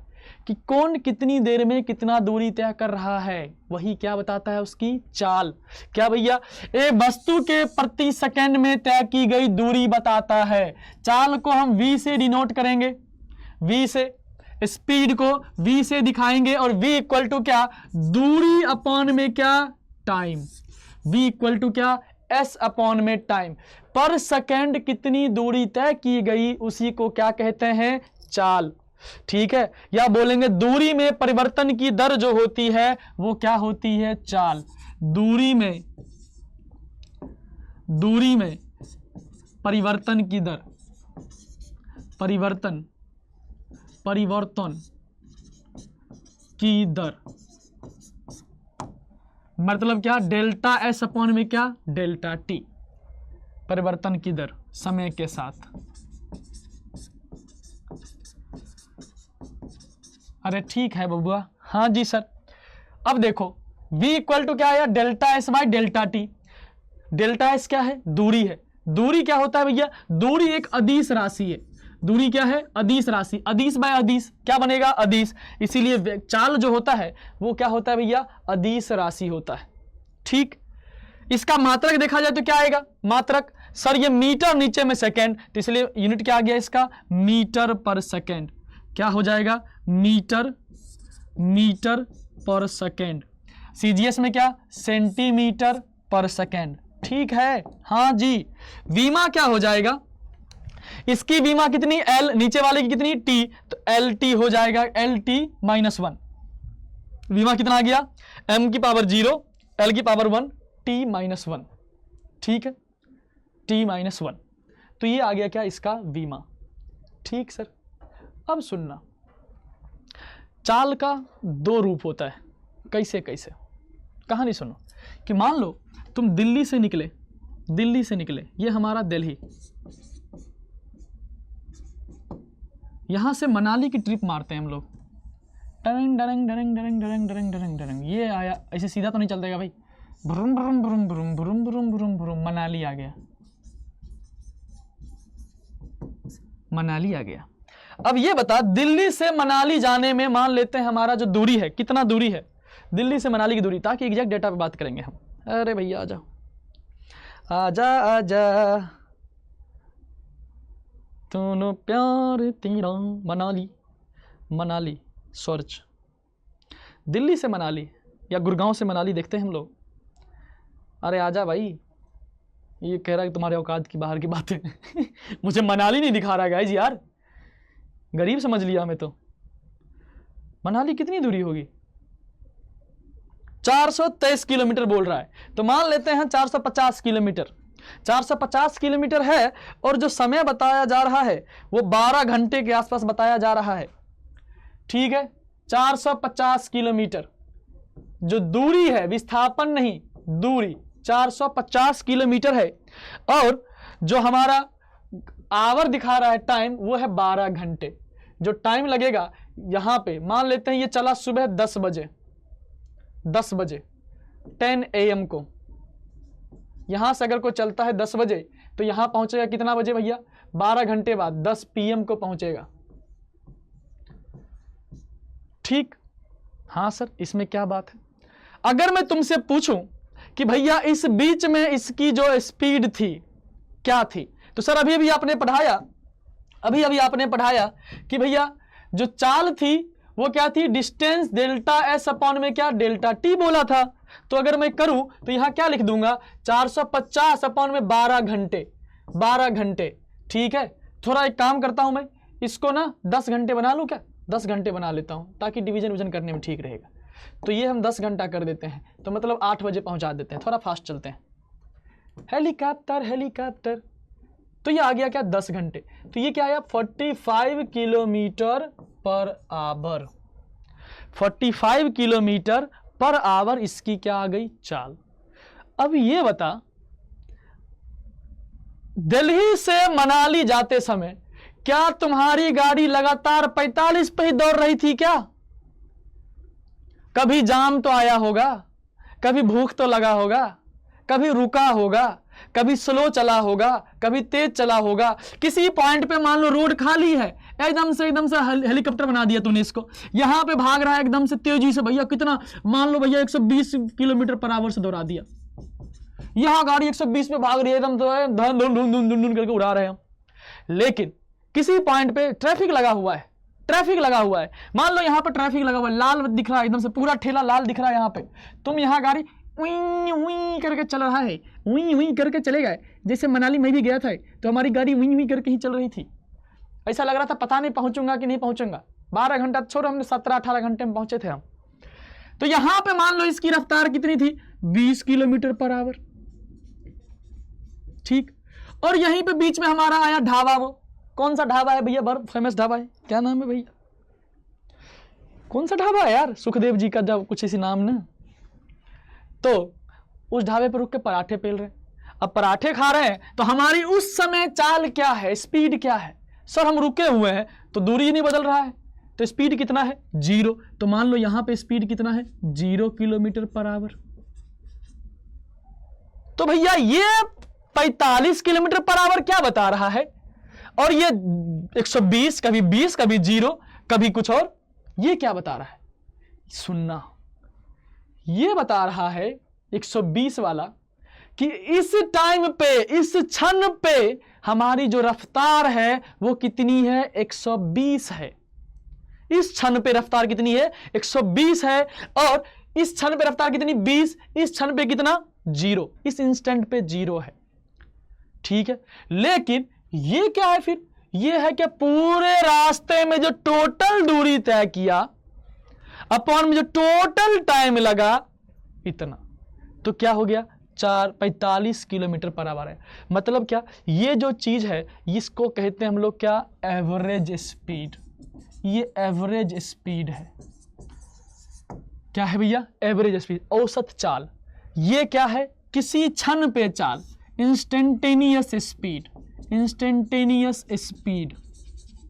कि कौन कितनी देर में कितना दूरी तय कर रहा है, वही क्या बताता है, उसकी चाल। क्या भैया, एक वस्तु के प्रति सेकंड में तय की गई दूरी बताता है। चाल को हम v से डिनोट करेंगे, v से, स्पीड को v से दिखाएंगे, और v इक्वल टू क्या, दूरी अपॉन में क्या, टाइम। v इक्वल टू क्या, s अपॉन में टाइम। पर सेकंड कितनी दूरी तय की गई, उसी को क्या कहते हैं, चाल। ठीक है, या बोलेंगे दूरी में परिवर्तन की दर जो होती है वो क्या होती है, चाल। दूरी में परिवर्तन की दर, परिवर्तन की दर मतलब क्या, डेल्टा एस अपॉन में क्या, डेल्टा टी, परिवर्तन की दर समय के साथ। अरे ठीक है बबुआ, हाँ जी सर। अब देखो v इक्वल टू क्या है, delta S by delta T. Delta S क्या है, दूरी है। दूरी क्या होता है भैया, दूरी एक अदिश राशि है। दूरी क्या है, अदिश राशि। अदिश बाय अदिश क्या बनेगा, अदिश। इसीलिए चाल जो होता है वो क्या होता है भैया, अदिश राशि होता है। ठीक, इसका मात्रक देखा जाए तो क्या आएगा, मात्रक। सर ये मीटर, नीचे में सेकेंड, तो इसलिए यूनिट क्या आ गया इसका, मीटर पर सेकेंड। क्या हो जाएगा, मीटर पर सेकेंड। सीजीएस में क्या, सेंटीमीटर पर सेकेंड। ठीक है, हाँ जी। वीमा क्या हो जाएगा, इसकी वीमा कितनी, एल, नीचे वाले की कितनी, टी, तो एल टी हो जाएगा, एल टी -1। वीमा कितना आ गया, m की पावर 0, l की पावर 1, t -1। ठीक है, t -1, तो ये आ गया क्या, इसका वीमा। ठीक सर। अब सुनना, चाल का दो रूप होता है। कैसे कैसे, कहानी सुनो। कि मान लो तुम दिल्ली से निकले, ये हमारा दिल्ली, यहां से मनाली की ट्रिप मारते हैं हम लोग, डरंग डरंग डरंग डरंग डरंग डरंग डरंग डरंग, ये आया, ऐसे सीधा तो नहीं चल देगा भाई, भ्रुम भ्रुम भ्रुम भ्रुम भ्रुम भ्रुम भ्रुम भ्रुम, मनाली आ गया, मनाली आ गया। अब ये बता, दिल्ली से मनाली जाने में मान लेते हैं हमारा जो दूरी है, कितना दूरी है दिल्ली से मनाली की दूरी, ताकि एग्जैक्ट डेटा पे बात करेंगे हम। अरे भैया आ जाओ, आजा आजा तूने प्यार तेरा, मनाली सर्च, दिल्ली से मनाली या गुड़गांव से मनाली देखते हैं हम लोग। अरे आजा भाई, ये कह रहा है कि तुम्हारे औकात की बाहर की बातें मुझे मनाली नहीं दिखा रहा है गाइस, यार गरीब समझ लिया हमें तो। मनाली कितनी दूरी होगी, 423 किलोमीटर बोल रहा है, तो मान लेते हैं 450 किलोमीटर। 450 किलोमीटर है, और जो समय बताया जा रहा है वो 12 घंटे के आसपास बताया जा रहा है। ठीक है, 450 किलोमीटर जो दूरी है, विस्थापन नहीं, दूरी 450 किलोमीटर है, और जो हमारा आवर दिखा रहा है टाइम, वो है 12 घंटे। जो टाइम लगेगा यहां पे, मान लेते हैं ये चला सुबह 10 बजे 10 AM को, यहां से अगर कोई चलता है 10 बजे, तो यहां पहुंचेगा कितना बजे भैया, 12 घंटे बाद 10 PM को पहुंचेगा। ठीक, हाँ सर, इसमें क्या बात है। अगर मैं तुमसे पूछूं कि भैया इस बीच में इसकी जो स्पीड थी क्या थी, तो सर अभी आपने पढ़ाया कि भैया जो चाल थी वो क्या थी, डिस्टेंस डेल्टा एस अपॉन में क्या, डेल्टा टी बोला था। तो अगर मैं करूं तो यहां क्या लिख दूंगा, 450 अपॉन में 12 घंटे। ठीक है, थोड़ा एक काम करता हूं मैं, इसको ना 10 घंटे बना लूं क्या, 10 घंटे बना लेता हूं, ताकि डिवीजन करने में ठीक रहेगा। तो ये हम 10 घंटा कर देते हैं, तो मतलब 8 बजे पहुंचा देते हैं, थोड़ा फास्ट चलते हैं। हेलीकॉप्टर, तो ये आ गया क्या, 10 घंटे। तो ये क्या आया, 45 kilometre per hour, 45 kilometre per hour इसकी क्या आ गई, चाल। अब ये बता, दिल्ली से मनाली जाते समय क्या तुम्हारी गाड़ी लगातार 45 पे ही दौड़ रही थी क्या? कभी जाम तो आया होगा, कभी भूख तो लगा होगा, कभी रुका होगा, कभी स्लो चला होगा, कभी तेज चला होगा। किसी पॉइंट पे मान लो रोड खाली है, एकदम से हेलीकॉप्टर बना दिया तूने इसको, यहां पे भाग रहा है एकदम से तेजी से, भैया कितना, मान लो भैया 120 किलोमीटर पर आवर से दौड़ा दिया, यहां गाड़ी 120 पे भाग रही है, एकदम तो धन धुन धुन धुन धुन करके उड़ा रहे हैं हम। लेकिन किसी पॉइंट पे ट्रैफिक लगा हुआ है, ट्रैफिक लगा हुआ है, मान लो यहां पर ट्रैफिक लगा हुआ है, लाल दिख रहा है, एकदम से पूरा ठेला लाल दिख रहा है, यहां पे तुम यहां गाड़ी उई उई करके चल रहा है, उई उई करके चले गए। जैसे मनाली में भी गया था तो हमारी गाड़ी उई उई करके ही चल रही थी, ऐसा लग रहा था पता नहीं पहुंचूंगा कि नहीं पहुंचूंगा। 12 घंटा छोड़ो, हमने 17-18 घंटे में पहुंचे थे हम। तो यहां पे मान लो इसकी रफ्तार कितनी थी, 20 किलोमीटर पर आवर, ठीक। और यहीं पे बीच में हमारा आया ढाबा, वो कौन सा ढाबा है भैया, बड़ा फेमस ढाबा है, क्या नाम है भैया, कौन सा ढाबा है यार, सुखदेव जी का जब कुछ इसी नाम ना। तो उस ढाबे पर रुक के पराठे पेल रहे हैं, अब पराठे खा रहे हैं, तो हमारी उस समय चाल क्या है, स्पीड क्या है। सर हम रुके हुए हैं तो दूरी ही नहीं बदल रहा है, तो स्पीड कितना है, 0। तो मान लो यहां पे स्पीड कितना है, 0 किलोमीटर पर आवर। तो भैया ये 45 किलोमीटर पर आवर क्या बता रहा है, और ये 120, कभी 20, कभी 0, कभी कुछ और, ये क्या बता रहा है, सुनना, ये बता रहा है 120 वाला कि इस टाइम पे, इस क्षण पे हमारी जो रफ्तार है वो कितनी है, 120 है। इस क्षण पे रफ्तार कितनी है, 120 है। और इस क्षण पे रफ्तार कितनी, 20, इस क्षण पे कितना, 0, इस इंस्टेंट पे 0 है, ठीक है। लेकिन ये क्या है फिर, ये है कि पूरे रास्ते में जो टोटल दूरी तय किया अपॉन में जो टोटल टाइम लगा, इतना, तो क्या हो गया, 45 किलोमीटर पर आवर है। मतलब क्या, ये जो चीज है इसको कहते हैं हम लोग क्या, एवरेज स्पीड। ये एवरेज स्पीड है, क्या है भैया, एवरेज स्पीड, औसत चाल। ये क्या है, किसी क्षण पे चाल, इंस्टेंटेनियस स्पीड, इंस्टेंटेनियस स्पीड,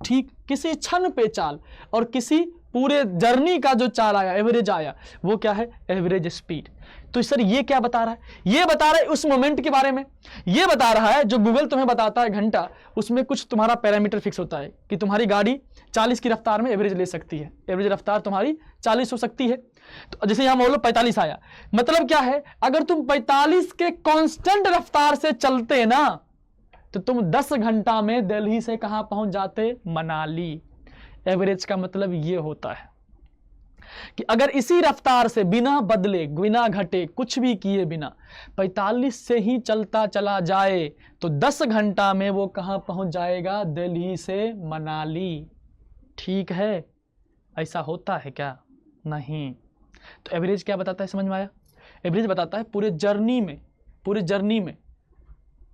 ठीक, किसी क्षण पे चाल। और किसी पूरे जर्नी का जो चाल आया, एवरेज आया, वो क्या है, एवरेज स्पीड। तो सर ये क्या बता रहा है, ये बता रहा है उस मोमेंट के बारे में। ये बता रहा है जो गूगल तुम्हें बताता है घंटा, उसमें कुछ तुम्हारा पैरामीटर फिक्स होता है कि तुम्हारी गाड़ी 40 की रफ्तार में एवरेज ले सकती है, एवरेज रफ्तार तुम्हारी 40 हो सकती है। तो जैसे यहां मान लो 45 आया, मतलब क्या है, अगर तुम 45 के कांस्टेंट रफ्तार से चलते ना, तो तुम 10 घंटा में दिल्ली से कहां पहुंच जाते, मनाली। एवरेज का मतलब ये होता है कि अगर इसी रफ्तार से बिना बदले, बिना घटे, कुछ भी किए बिना 45 से ही चलता चला जाए, तो 10 घंटा में वो कहां पहुंच जाएगा, दिल्ली से मनाली, ठीक है। ऐसा होता है क्या, नहीं। तो एवरेज क्या बताता है, समझ में आया। एवरेज बताता है पूरे जर्नी में, पूरे जर्नी में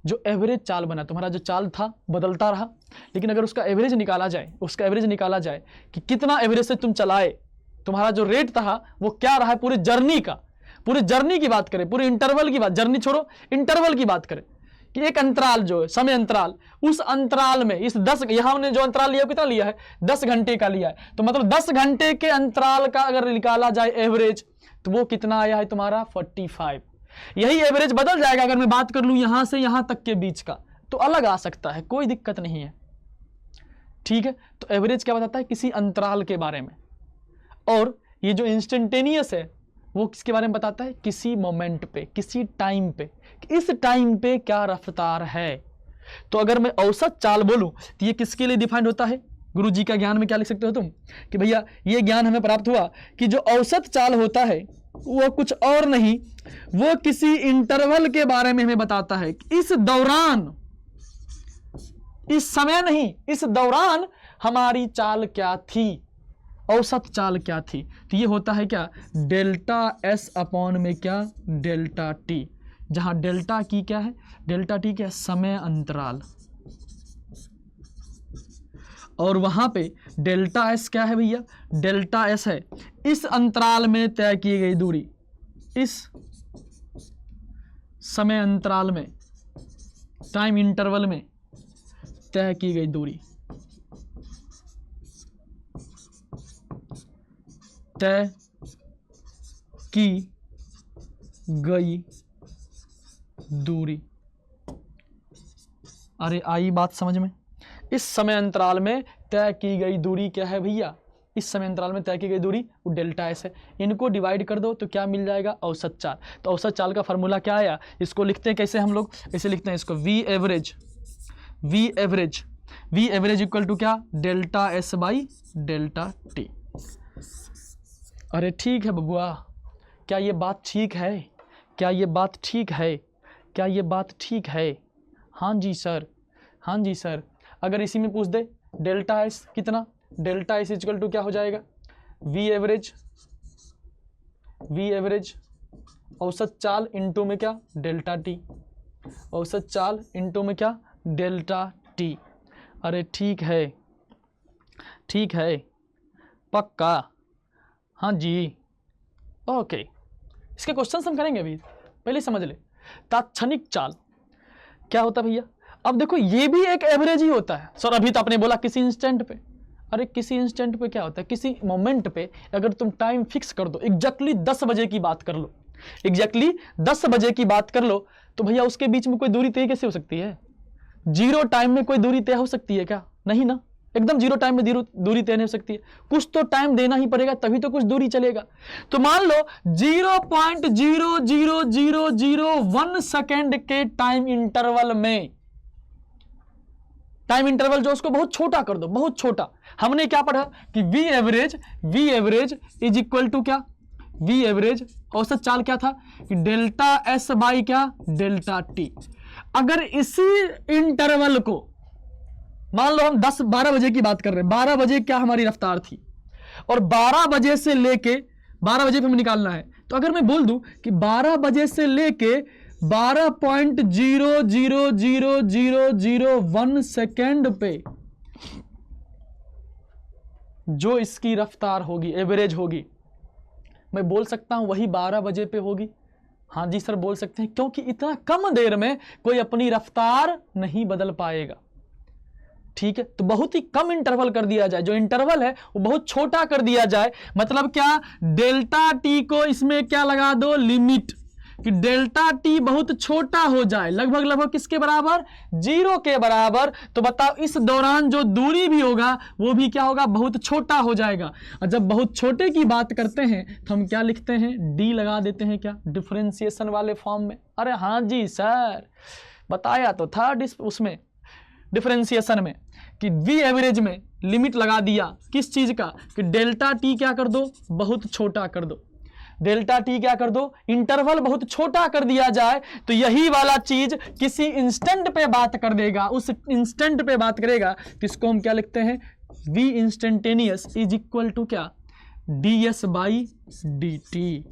जो एवरेज चाल बना, तुम्हारा जो चाल था बदलता रहा, लेकिन अगर उसका एवरेज निकाला जाए, उसका एवरेज निकाला जाए कि कितना एवरेज से तुम चलाए, तुम्हारा जो रेट था वो क्या रहा है पूरे जर्नी का। पूरे जर्नी की बात करें, पूरे इंटरवल की बात, जर्नी छोड़ो, इंटरवल की बात करें कि एक अंतराल जो है, समय अंतराल, उस अंतराल में इस 10, यहां हमने जो अंतराल लिया कितना लिया है, 10 घंटे का लिया है। तो मतलब 10 घंटे के अंतराल का अगर निकाला जाए एवरेज, तो वो कितना आया है तुम्हारा, 45। यही एवरेज बदल जाएगा अगर मैं बात कर लूं यहां से यहां तक के बीच का, तो अलग आ सकता है, कोई दिक्कत नहीं है, ठीक है। तो एवरेज क्या बताता है, किसी अंतराल के बारे में। और ये जो इंस्टेंटेनियस है वो किसके बारे में बताता है, किसी मोमेंट पे, किसी टाइम पे, इस टाइम पे क्या रफ्तार है। तो अगर मैं औसत चाल बोलूं तो ये किसके लिए डिफाइंड होता है, गुरु जी का ज्ञान में क्या लिख सकते हो तुम कि भैया ये ज्ञान हमें प्राप्त हुआ कि जो औसत चाल होता है वो कुछ और नहीं, वो किसी इंटरवल के बारे में हमें बताता है। इस दौरान, इस समय नहीं, इस दौरान हमारी चाल क्या थी, औसत चाल क्या थी। तो ये होता है क्या, डेल्टा एस अपॉन में क्या, डेल्टा टी, जहां डेल्टा की क्या है, डेल्टा टी क्या है, समय अंतराल, और वहां पे डेल्टा एस क्या है भैया, डेल्टा एस है इस अंतराल में तय की गई दूरी, इस समय अंतराल में, टाइम इंटरवल में तय की गई दूरी, तय की गई दूरी, अरे आई बात समझ में? इस समय अंतराल में तय की गई दूरी क्या है भैया? इस समय अंतराल में तय की गई दूरी वो डेल्टा एस है। इनको डिवाइड कर दो तो क्या मिल जाएगा? औसत चाल। तो औसत चाल का फॉर्मूला क्या आया? इसको लिखते हैं कैसे हम लोग? ऐसे लिखते हैं इसको, वी एवरेज इक्वल टू क्या? Delta S by delta T. अरे ठीक है बबुआ, क्या ये बात ठीक है? क्या ये बात ठीक है? क्या ये बात ठीक है? हाँ जी सर, हाँ जी सर। अगर इसी में पूछ दे डेल्टा एस कितना, डेल्टा एस इक्वल टू क्या हो जाएगा? वी एवरेज औसत चाल इंटू में क्या? Delta T. औसत चाल इंटू में क्या? Delta T. अरे ठीक है, ठीक है, पक्का? हाँ जी, ओके। इसके क्वेश्चन हम करेंगे अभी, पहले समझ ले। तात्क्षणिक चाल क्या होता है भैया? अब देखो ये भी एक एवरेज ही होता है सर। अभी तो आपने बोला किसी इंस्टेंट पे। अरे किसी इंस्टेंट पे क्या होता है? किसी मोमेंट पे अगर तुम टाइम फिक्स कर दो, एग्जैक्टली 10 बजे की बात कर लो, एग्जैक्टली 10 बजे की बात कर लो, तो भैया उसके बीच में कोई दूरी तय कैसे हो सकती है? जीरो टाइम में कोई दूरी तय हो सकती है क्या? नहीं ना, एकदम जीरो टाइम में दूरी तय नहीं हो सकती है। कुछ तो टाइम देना ही पड़ेगा, तभी तो कुछ दूरी चलेगा। तो मान लो 0.00001 सेकेंड के टाइम इंटरवल में, टाइम इंटरवल जो उसको बहुत छोटा कर दो, बहुत छोटा। हमने क्या पढ़ा कि V average is equal to क्या? वी एवरेज औसत चाल क्या था कि डेल्टा एस बाई क्या? Delta T. अगर इसी इंटरवल को मान लो हम 10-12 बजे की बात कर रहे हैं, 12 बजे क्या हमारी रफ्तार थी, और 12 बजे से लेके 12 बजे पे हमें निकालना है, तो अगर मैं बोल दूं कि 12 बजे से लेके 12.00001 सेकेंड पे जो इसकी रफ्तार होगी, एवरेज होगी, मैं बोल सकता हूं वही 12 बजे पे होगी। हाँ जी सर बोल सकते हैं, क्योंकि इतना कम देर में कोई अपनी रफ्तार नहीं बदल पाएगा। ठीक है, तो बहुत ही कम इंटरवल कर दिया जाए, जो इंटरवल है वो बहुत छोटा कर दिया जाए। मतलब क्या? डेल्टा टी को इसमें क्या लगा दो? लिमिट, कि डेल्टा टी बहुत छोटा हो जाए, लगभग किसके बराबर? 0 के बराबर। तो बताओ इस दौरान जो दूरी भी होगा वो भी क्या होगा? बहुत छोटा हो जाएगा। और जब बहुत छोटे की बात करते हैं तो हम क्या लिखते हैं? डी लगा देते हैं क्या? डिफरेंशिएशन वाले फॉर्म में। अरे हाँ जी सर, बताया तो था उसमें डिफरेंशिएशन में कि वी एवरेज में लिमिट लगा दिया किस चीज का? कि डेल्टा टी क्या कर दो? बहुत छोटा कर दो। डेल्टा टी क्या कर दो? इंटरवल बहुत छोटा कर दिया जाए, तो यही वाला चीज किसी इंस्टेंट पे बात कर देगा, उस इंस्टेंट पे बात करेगा, तो इसको हम क्या लिखते हैं? V instantaneous is equal to क्या? D s by d t,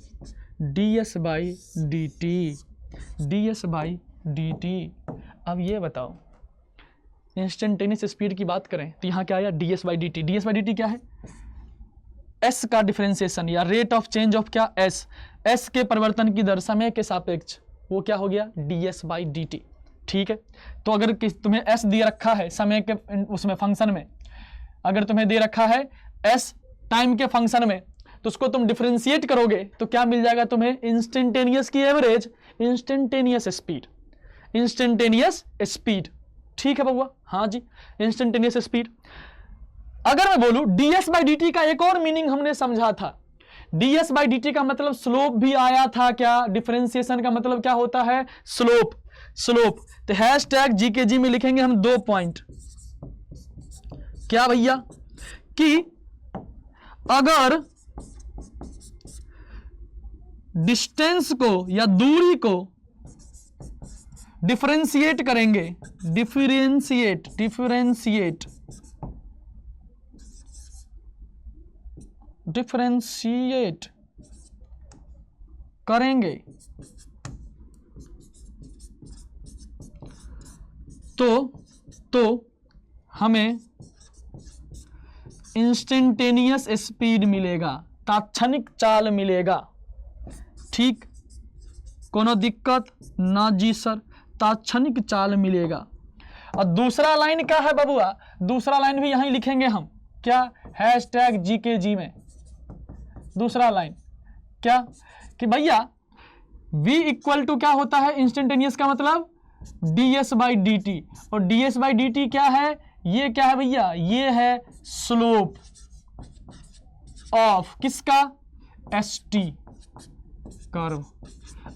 d s by d t, d s by d t. अब ये बताओ, इंस्टेंटेनियस स्पीड की बात करें तो यहां क्या आया? D s by d t. D s by d t क्या है? एस का डिफरेंशिएशन या रेट ऑफ चेंज ऑफ क्या? एस के परिवर्तन की दर समय के सापेक्ष, वो क्या हो गया? D s by d T. ठीक है, तो अगर तुम्हें एस दिया रखा है समय के उसमें फंक्शन में, अगर तुम्हें दे रखा है एस टाइम के फंक्शन में, तो उसको तुम डिफरेंशिएट करोगे तो क्या मिल जाएगा तुम्हें? इंस्टेंटेनियस की average, instantaneous speed, instantaneous speed. ठीक है बबुआ? हाँ जी, इंस्टेंटेनियस स्पीड। अगर मैं बोलूं ds बाई डी टी का एक और मीनिंग हमने समझा था। ds बाई डी टी का मतलब स्लोप भी आया था क्या? डिफरेंशिएशन का मतलब क्या होता है? स्लोप। स्लोप तो हैशटैग जीकेजी में लिखेंगे हम 2 पॉइंट। क्या भैया? कि अगर डिस्टेंस को या दूरी को डिफरेंशिएट करेंगे, डिफरेंशिएट करेंगे तो हमें इंस्टेंटेनियस स्पीड मिलेगा, तात्क्षणिक चाल मिलेगा। ठीक, कोनो दिक्कत ना जी सर, तात्क्षणिक चाल मिलेगा। और दूसरा लाइन क्या है बबुआ? दूसरा लाइन भी यहीं लिखेंगे हम, क्या? हैशटैग जीकेजी में दूसरा लाइन क्या? कि भैया v इक्वल टू क्या होता है? इंस्टेंटेनियस का मतलब d s by d t, और d s by d t क्या है, ये क्या है भैया, ये है स्लोप ऑफ किसका, एस टी कर्व।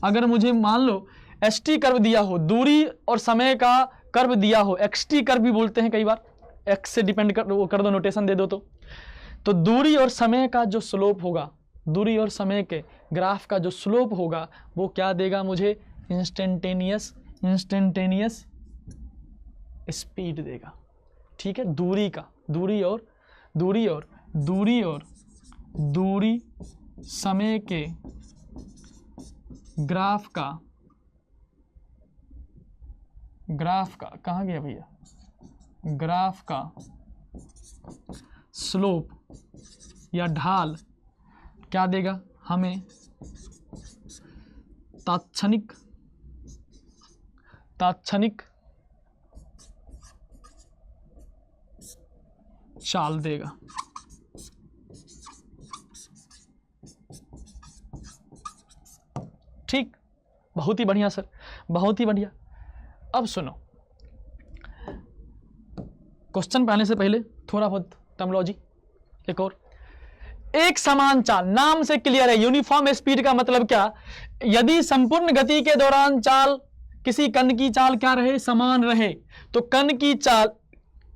अगर मुझे मान लो एस टी कर्व दिया हो, दूरी और समय का कर्व दिया हो, एक्स टी कर्व भी बोलते हैं कई बार, एक्स से डिपेंड कर दो, नोटेशन दे दो, तो दूरी और समय का जो स्लोप होगा, दूरी और समय के ग्राफ का जो स्लोप होगा वो क्या देगा मुझे, इंस्टेंटेनियस स्पीड देगा। ठीक है, दूरी का, दूरी समय के ग्राफ का कहाँ गया भैया, ग्राफ का स्लोप या ढाल क्या देगा हमें, तात्क्षणिक चाल देगा। ठीक, बहुत ही बढ़िया सर, बहुत ही बढ़िया। अब सुनो, क्वेश्चन पे आने से पहले थोड़ा बहुत टर्मिनोलॉजी एक और। एक समान चाल, नाम से क्लियर है, यूनिफॉर्म स्पीड का मतलब क्या, यदि संपूर्ण गति के दौरान चाल, किसी कण की चाल क्या रहे, समान रहे, तो कण की चाल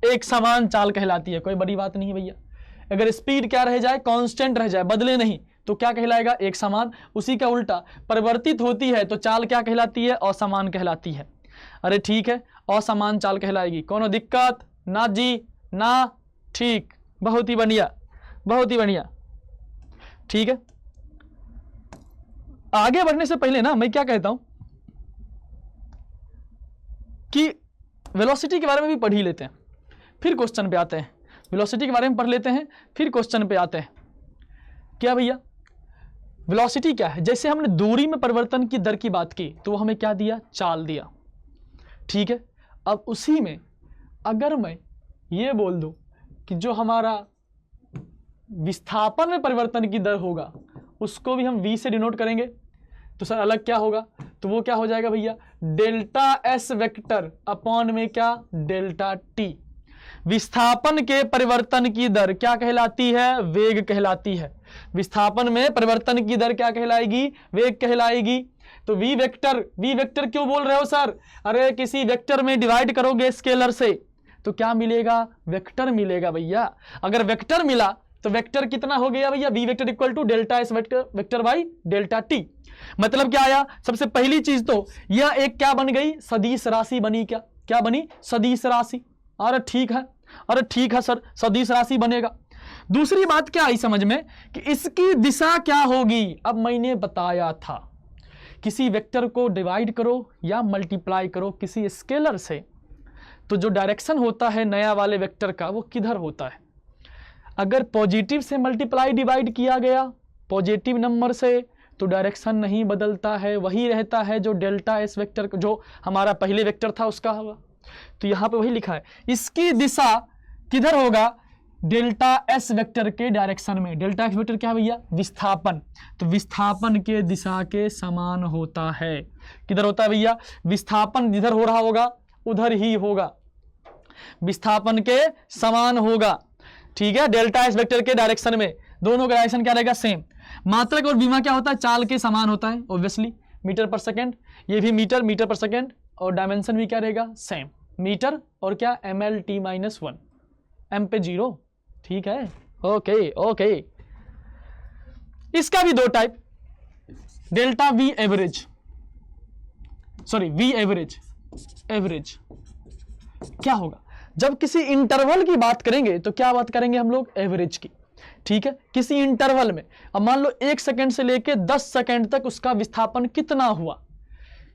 एक समान चाल कहलाती है। कोई बड़ी बात नहीं है भैया। अगर स्पीड क्या रह जाए, कांस्टेंट रह जाए, बदले नहीं, तो क्या कहलाएगा, एक समान। उसी का उल्टा परिवर्तित होती है तो चाल क्या कहलाती है, असमान कहलाती है। अरे ठीक है, असमान चाल कहलाएगी, कोनो दिक्कत ना जी ना, ठीक, बहुत ही बढ़िया, बहुत ही बढ़िया। ठीक है, आगे बढ़ने से पहले ना मैं क्या कहता हूं कि वेलोसिटी के बारे में भी पढ़ ही लेते हैं, फिर क्वेश्चन पे आते हैं। वेलोसिटी के बारे में पढ़ लेते हैं, फिर क्वेश्चन पे आते हैं। क्या भैया, वेलोसिटी क्या है, जैसे हमने दूरी में परिवर्तन की दर की बात की तो वो हमें क्या दिया, चाल दिया। ठीक है, अब उसी में अगर मैं ये बोल दूं कि जो हमारा विस्थापन में परिवर्तन की दर होगा उसको भी हम v से डिनोट करेंगे, तो सर अलग क्या होगा, तो वो क्या हो जाएगा भैया, डेल्टा एस वेक्टर अपॉन में क्या, डेल्टा टी। विस्थापन के परिवर्तन की दर क्या कहलाती है, वेग कहलाती है। विस्थापन में परिवर्तन की दर क्या कहलाएगी, वेग कहलाएगी। तो v वेक्टर क्यों बोल रहे हो सर, अरे किसी वेक्टर में डिवाइड करोगे स्केलर से तो क्या मिलेगा, वेक्टर मिलेगा भैया। अगर वेक्टर मिला तो वेक्टर कितना हो गया भैया, v vector equal to delta S vector by delta T. मतलब क्या आया, सबसे पहली चीज तो यह एक क्या बन गई, सदिश राशि बनी। क्या बनी, सदिश राशि। अरे ठीक है सर, सदिश राशि बनेगा। दूसरी बात क्या आई समझ में कि इसकी दिशा क्या होगी। अब मैंने बताया था किसी वेक्टर को डिवाइड करो या मल्टीप्लाई करो किसी स्केलर से, तो जो डायरेक्शन होता है नया वाले वेक्टर का वो किधर होता है। अगर पॉजिटिव से मल्टीप्लाई डिवाइड किया गया पॉजिटिव नंबर से तो डायरेक्शन नहीं बदलता है, वही रहता है जो डेल्टा एस वेक्टर जो हमारा पहले वेक्टर था उसका होगा। तो यहां पे वही लिखा है, इसकी दिशा किधर होगा, डेल्टा एस वेक्टर के डायरेक्शन में। डेल्टा एस वेक्टर क्या है भैया, विस्थापन। तो विस्थापन के दिशा के समान होता है। किधर होता है भैया, विस्थापन जिधर हो रहा होगा उधर ही होगा, विस्थापन के समान होगा। ठीक है, डेल्टा एस वेक्टर के डायरेक्शन में दोनों का डायरेक्शन क्या रहेगा, सेम। मात्रक और विमा क्या होता है, चाल के समान होता है ऑब्वियसली, मीटर पर सेकेंड, ये भी मीटर पर सेकेंड, और डायमेंशन भी क्या रहेगा, सेम, मीटर और क्या, ml/-1, m पे 0। ठीक है, ओके। इसका भी दो type, delta V average, sorry V average क्या होगा, जब किसी इंटरवल की बात करेंगे तो क्या बात करेंगे हम लोग, एवरेज की। ठीक है, किसी इंटरवल में, अब मान लो 1 सेकंड से लेके 10 सेकंड तक उसका विस्थापन कितना हुआ,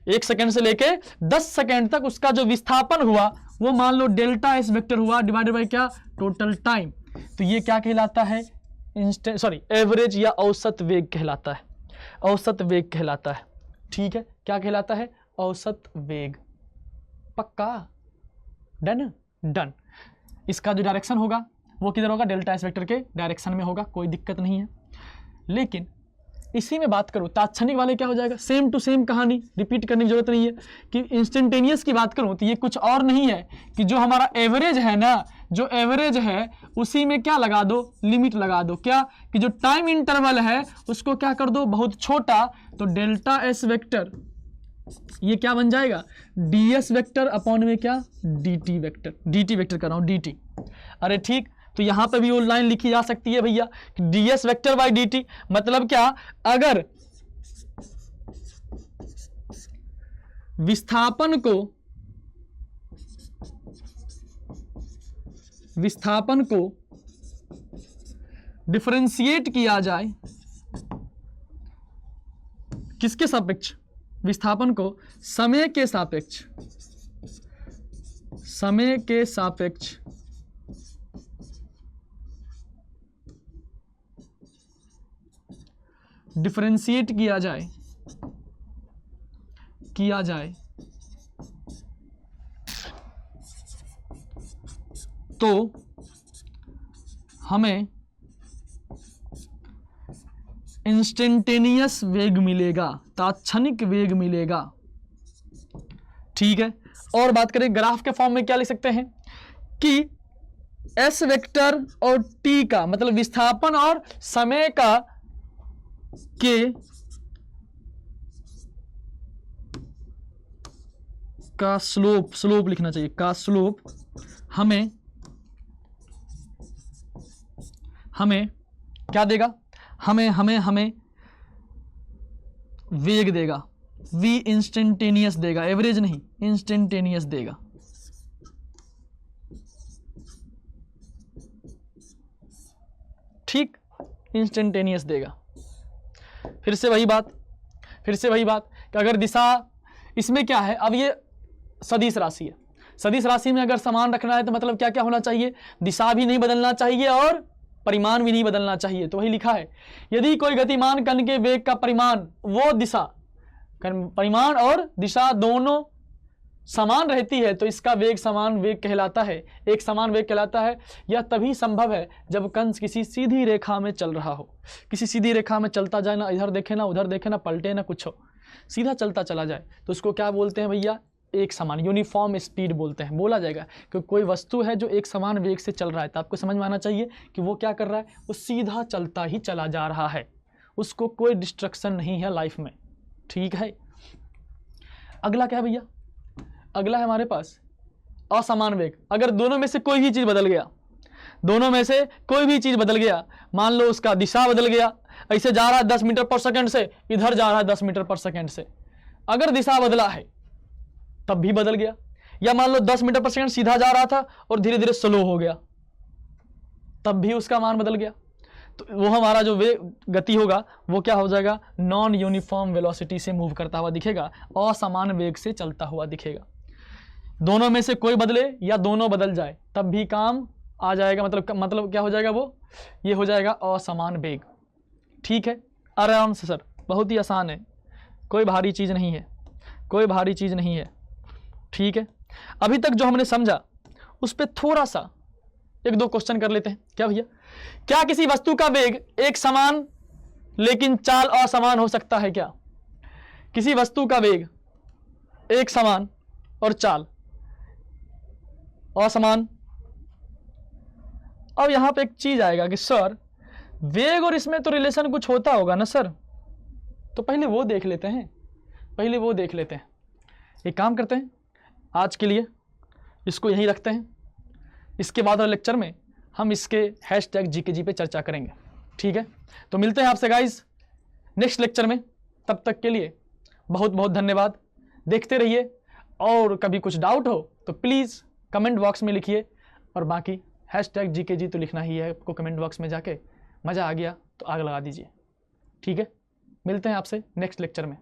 1 सेकंड से लेके 10 सेकंड तक उसका जो विस्थापन हुआ वो मान लो डेल्टा एस वेक्टर हुआ डिवाइडेड बाय क्या, टोटल टाइम। तो ये क्या कहलाता है, एवरेज या औसत वेग कहलाता है, औसत वेग कहलाता है। ठीक है, क्या कहलाता है, औसत वेग। पक्का, डन। इसका जो डायरेक्शन होगा वो किधर होगा, डेल्टा एस वेक्टर के डायरेक्शन में होगा, कोई दिक्कत नहीं है। लेकिन इसी में बात करूं तात्क्षणिक वाले क्या हो जाएगा, सेम टू सेम कहानी, रिपीट करने की जरूरत नहीं है। कि इंस्टेंटेनियस की बात करूं तो ये कुछ और नहीं है कि जो हमारा एवरेज है ना, जो एवरेज है उसी में क्या लगा दो, लिमिट लगा दो। क्या कि जो टाइम इंटरवल है उसको क्या कर दो, बहुत छोटा, तो डेल्टा एस वेक्टर ये क्या बन जाएगा, डी एस वेक्टर अपॉन में क्या, D T vector, D T vector कर रहा हूं डी टी। अरे ठीक, तो यहां पे भी वो लाइन लिखी जा सकती है भैया, D S vector by d T. मतलब क्या, अगर विस्थापन को डिफरेंशिएट किया जाए, किसके सापेक्ष, विस्थापन को समय के सापेक्ष, समय के सापेक्ष डिफरेंशिएट किया जाए तो हमें इंस्टेंटेनियस वेग मिलेगा, तात्क्षणिक वेग मिलेगा। ठीक है, और बात करें ग्राफ के फॉर्म में क्या लिख सकते हैं कि एस वेक्टर और टी का मतलब विस्थापन और समय का स्लोप लिखना चाहिए, का स्लोप हमें क्या देगा, हमें वेग देगा, वी इंस्टेंटेनियस देगा, एवरेज नहीं इंस्टेंटेनियस देगा। ठीक, इंस्टेंटेनियस देगा। फिर से वही बात कि अगर दिशा, इसमें क्या है, अब ये सदिश राशि है, सदिश राशि में अगर समान रखना है तो मतलब क्या क्या होना चाहिए, दिशा भी नहीं बदलना चाहिए और परिमाण भी नहीं बदलना चाहिए। तो वही लिखा है, यदि कोई गतिमान कण के वेग का परिमाण वो दिशा, परिमाण और दिशा दोनों समान रहती है तो इसका वेग समान वेग कहलाता है, एक समान वेग कहलाता है। यह तभी संभव है जब कण किसी सीधी रेखा में चल रहा हो, किसी सीधी रेखा में चलता जाए, ना इधर देखे ना उधर देखे, ना पलटे ना कुछ हो, सीधा चलता चला जाए, तो उसको क्या बोलते हैं भैया, एक समान यूनिफॉर्म स्पीड बोलते हैं। बोला जाएगा कि कोई वस्तु है जो एक समान वेग से चल रहा है तो आपको समझ में आना चाहिए कि वो क्या कर रहा है, वो सीधा चलता ही चला जा रहा है, उसको कोई डिस्ट्रक्शन नहीं है लाइफ में। ठीक है, अगला क्या है भैया, अगला है हमारे पास असमान वेग। अगर दोनों में से कोई भी चीज बदल गया, दोनों में से कोई भी चीज बदल गया, मान लो उसका दिशा बदल गया, ऐसे जा रहा है 10 मीटर पर सेकंड से, इधर जा रहा है 10 मीटर पर सेकंड से, अगर दिशा बदला है तब भी बदल गया, या मान लो 10 मीटर पर सेकंड सीधा जा रहा था और धीरे धीरे स्लो हो गया तब भी उसका मान बदल गया, तो वो हमारा जो गति होगा वो क्या हो जाएगा, नॉन यूनिफॉर्म वेलोसिटी से मूव करता हुआ दिखेगा, असमान वेग से चलता हुआ दिखेगा। दोनों में से कोई बदले या दोनों बदल जाए तब भी काम आ जाएगा, मतलब क्या हो जाएगा, वो ये हो जाएगा असमान वेग। ठीक है, आराम से सर, बहुत ही आसान है, कोई भारी चीज नहीं है, कोई भारी चीज नहीं है। ठीक है, अभी तक जो हमने समझा उस पर थोड़ा सा एक दो क्वेश्चन कर लेते हैं। क्या भैया, क्या किसी वस्तु का वेग एक समान लेकिन चाल असमान हो सकता है? क्या किसी वस्तु का वेग एक समान और चाल असमान? अब यहां पे एक चीज आएगा कि सर वेग और इसमें तो रिलेशन कुछ होता होगा ना सर, तो पहले वो देख लेते हैं, एक काम करते हैं, आज के लिए इसको यहीं रखते हैं, इसके बाद वाले लेक्चर में हम इसके #GKG पे चर्चा करेंगे। ठीक है, तो मिलते हैं आपसे गाइस नेक्स्ट लेक्चर में, तब तक के लिए बहुत बहुत धन्यवाद, देखते रहिए, और कभी कुछ डाउट हो तो प्लीज़ कमेंट बॉक्स में लिखिए, और बाकी #GKG तो लिखना ही है आपको कमेंट बॉक्स में जाके, मज़ा आ गया तो आग लगा दीजिए। ठीक है, मिलते हैं आपसे नेक्स्ट लेक्चर में।